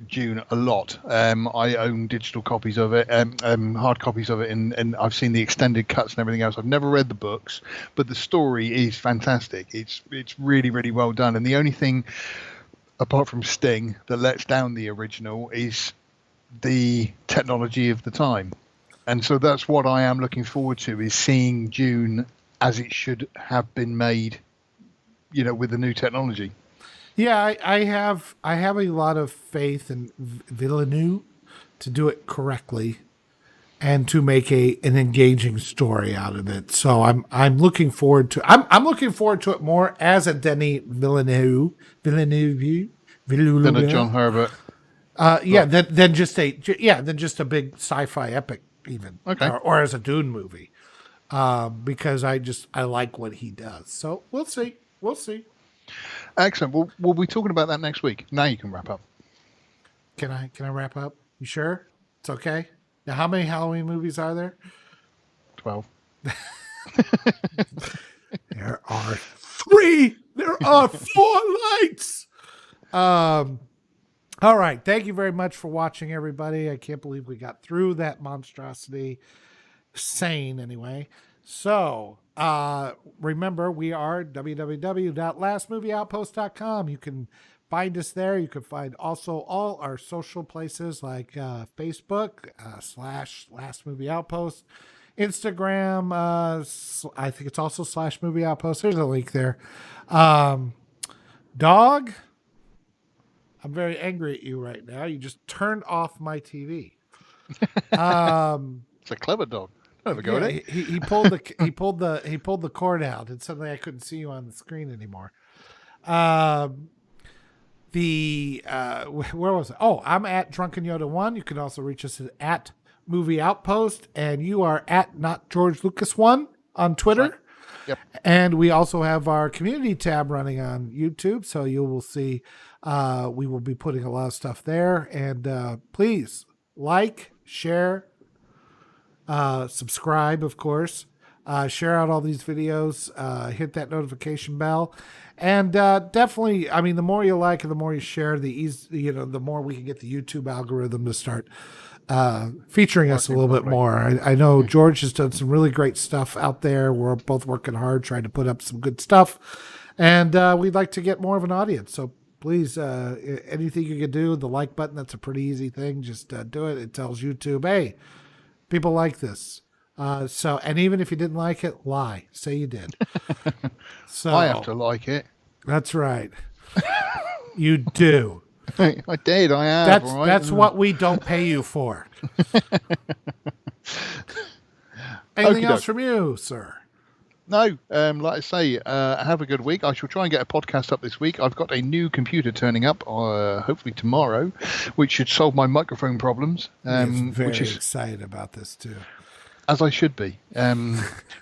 Dune a lot. I own digital copies of it, hard copies of it, and I've seen the extended cuts and everything else. I've never read the books, but the story is fantastic. It's really, really well done. And the only thing, apart from Sting, that lets down the original is the technology of the time. And so that's what I am looking forward to, is seeing Dune as it should have been made, you know, with the new technology. Yeah, I have a lot of faith in Villeneuve to do it correctly and to make an engaging story out of it. So I'm looking forward to looking forward to it more as a Denis Villeneuve Than a John Herbert. Than just a big sci-fi epic even. Okay. Or as a Dune movie. Because I like what he does. So we'll see. Excellent. We'll be talking about that next week. Now you can wrap up. Can I wrap up? You sure? It's okay. Now, how many Halloween movies are there? 12. There are 3. There are 4 lights. All right. Thank you very much for watching, everybody. I can't believe we got through that monstrosity. Sane, anyway. So, remember, we are www.lastmovieoutpost.com. You can find us there. You can find also all our social places like Facebook / Last Movie Outpost, Instagram. I think it's also / Movie Outpost. There's a link there. Dog, I'm very angry at you right now. You just turned off my TV. It's a clever dog. Have a go at it. He pulled the cord out, and suddenly I couldn't see you on the screen anymore. Where was it? Oh, I'm at Drunken Yoda 1. You can also reach us at Movie Outpost, and you are at NotGeorgeLucas 1 on Twitter. Right. Yep. And we also have our community tab running on YouTube, so you will see we will be putting a lot of stuff there. And please like, share, subscribe, of course. Share out all these videos. Hit that notification bell. And definitely, I mean, the more you like and the more you share, the more we can get the YouTube algorithm to start featuring us a little bit more. I know George has done some really great stuff out there. We're both working hard trying to put up some good stuff, and we'd like to get more of an audience. So please, anything you can do, the like button, that's a pretty easy thing. Just do it. It tells YouTube, hey, people like this. And even if you didn't like it, lie. Say you did. So I have to like it. That's right. You do. I did. I have. That's what we don't pay you for. Anything else from you, sir? No. Like I say, have a good week. I shall try and get a podcast up this week. I've got a new computer turning up, hopefully tomorrow, which should solve my microphone problems. I'm very excited about this too. As I should be.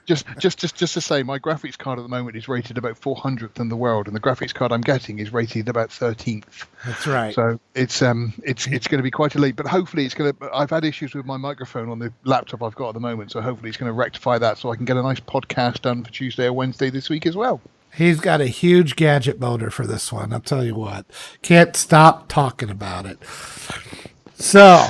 Just to say, my graphics card at the moment is rated about 400th in the world, and the graphics card I'm getting is rated about 13th. That's right. So it's going to be quite a leap, but hopefully it's going to. I've had issues with my microphone on the laptop I've got at the moment, so hopefully it's going to rectify that, so I can get a nice podcast done for Tuesday or Wednesday this week as well. He's got a huge gadget motor for this one. I'll tell you what, can't stop talking about it. So.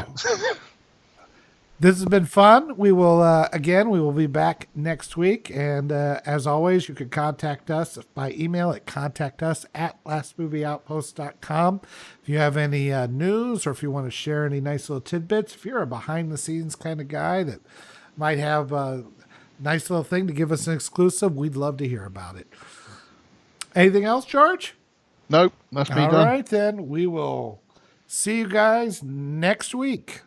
This has been fun. We will, we will be back next week. And as always, you can contact us by email at contactus@lastmovieoutpost.com. If you have any news or if you want to share any nice little tidbits, if you're a behind-the-scenes kind of guy that might have a nice little thing to give us an exclusive, we'd love to hear about it. Anything else, George? Nope, that's me done. All right, then. We will see you guys next week.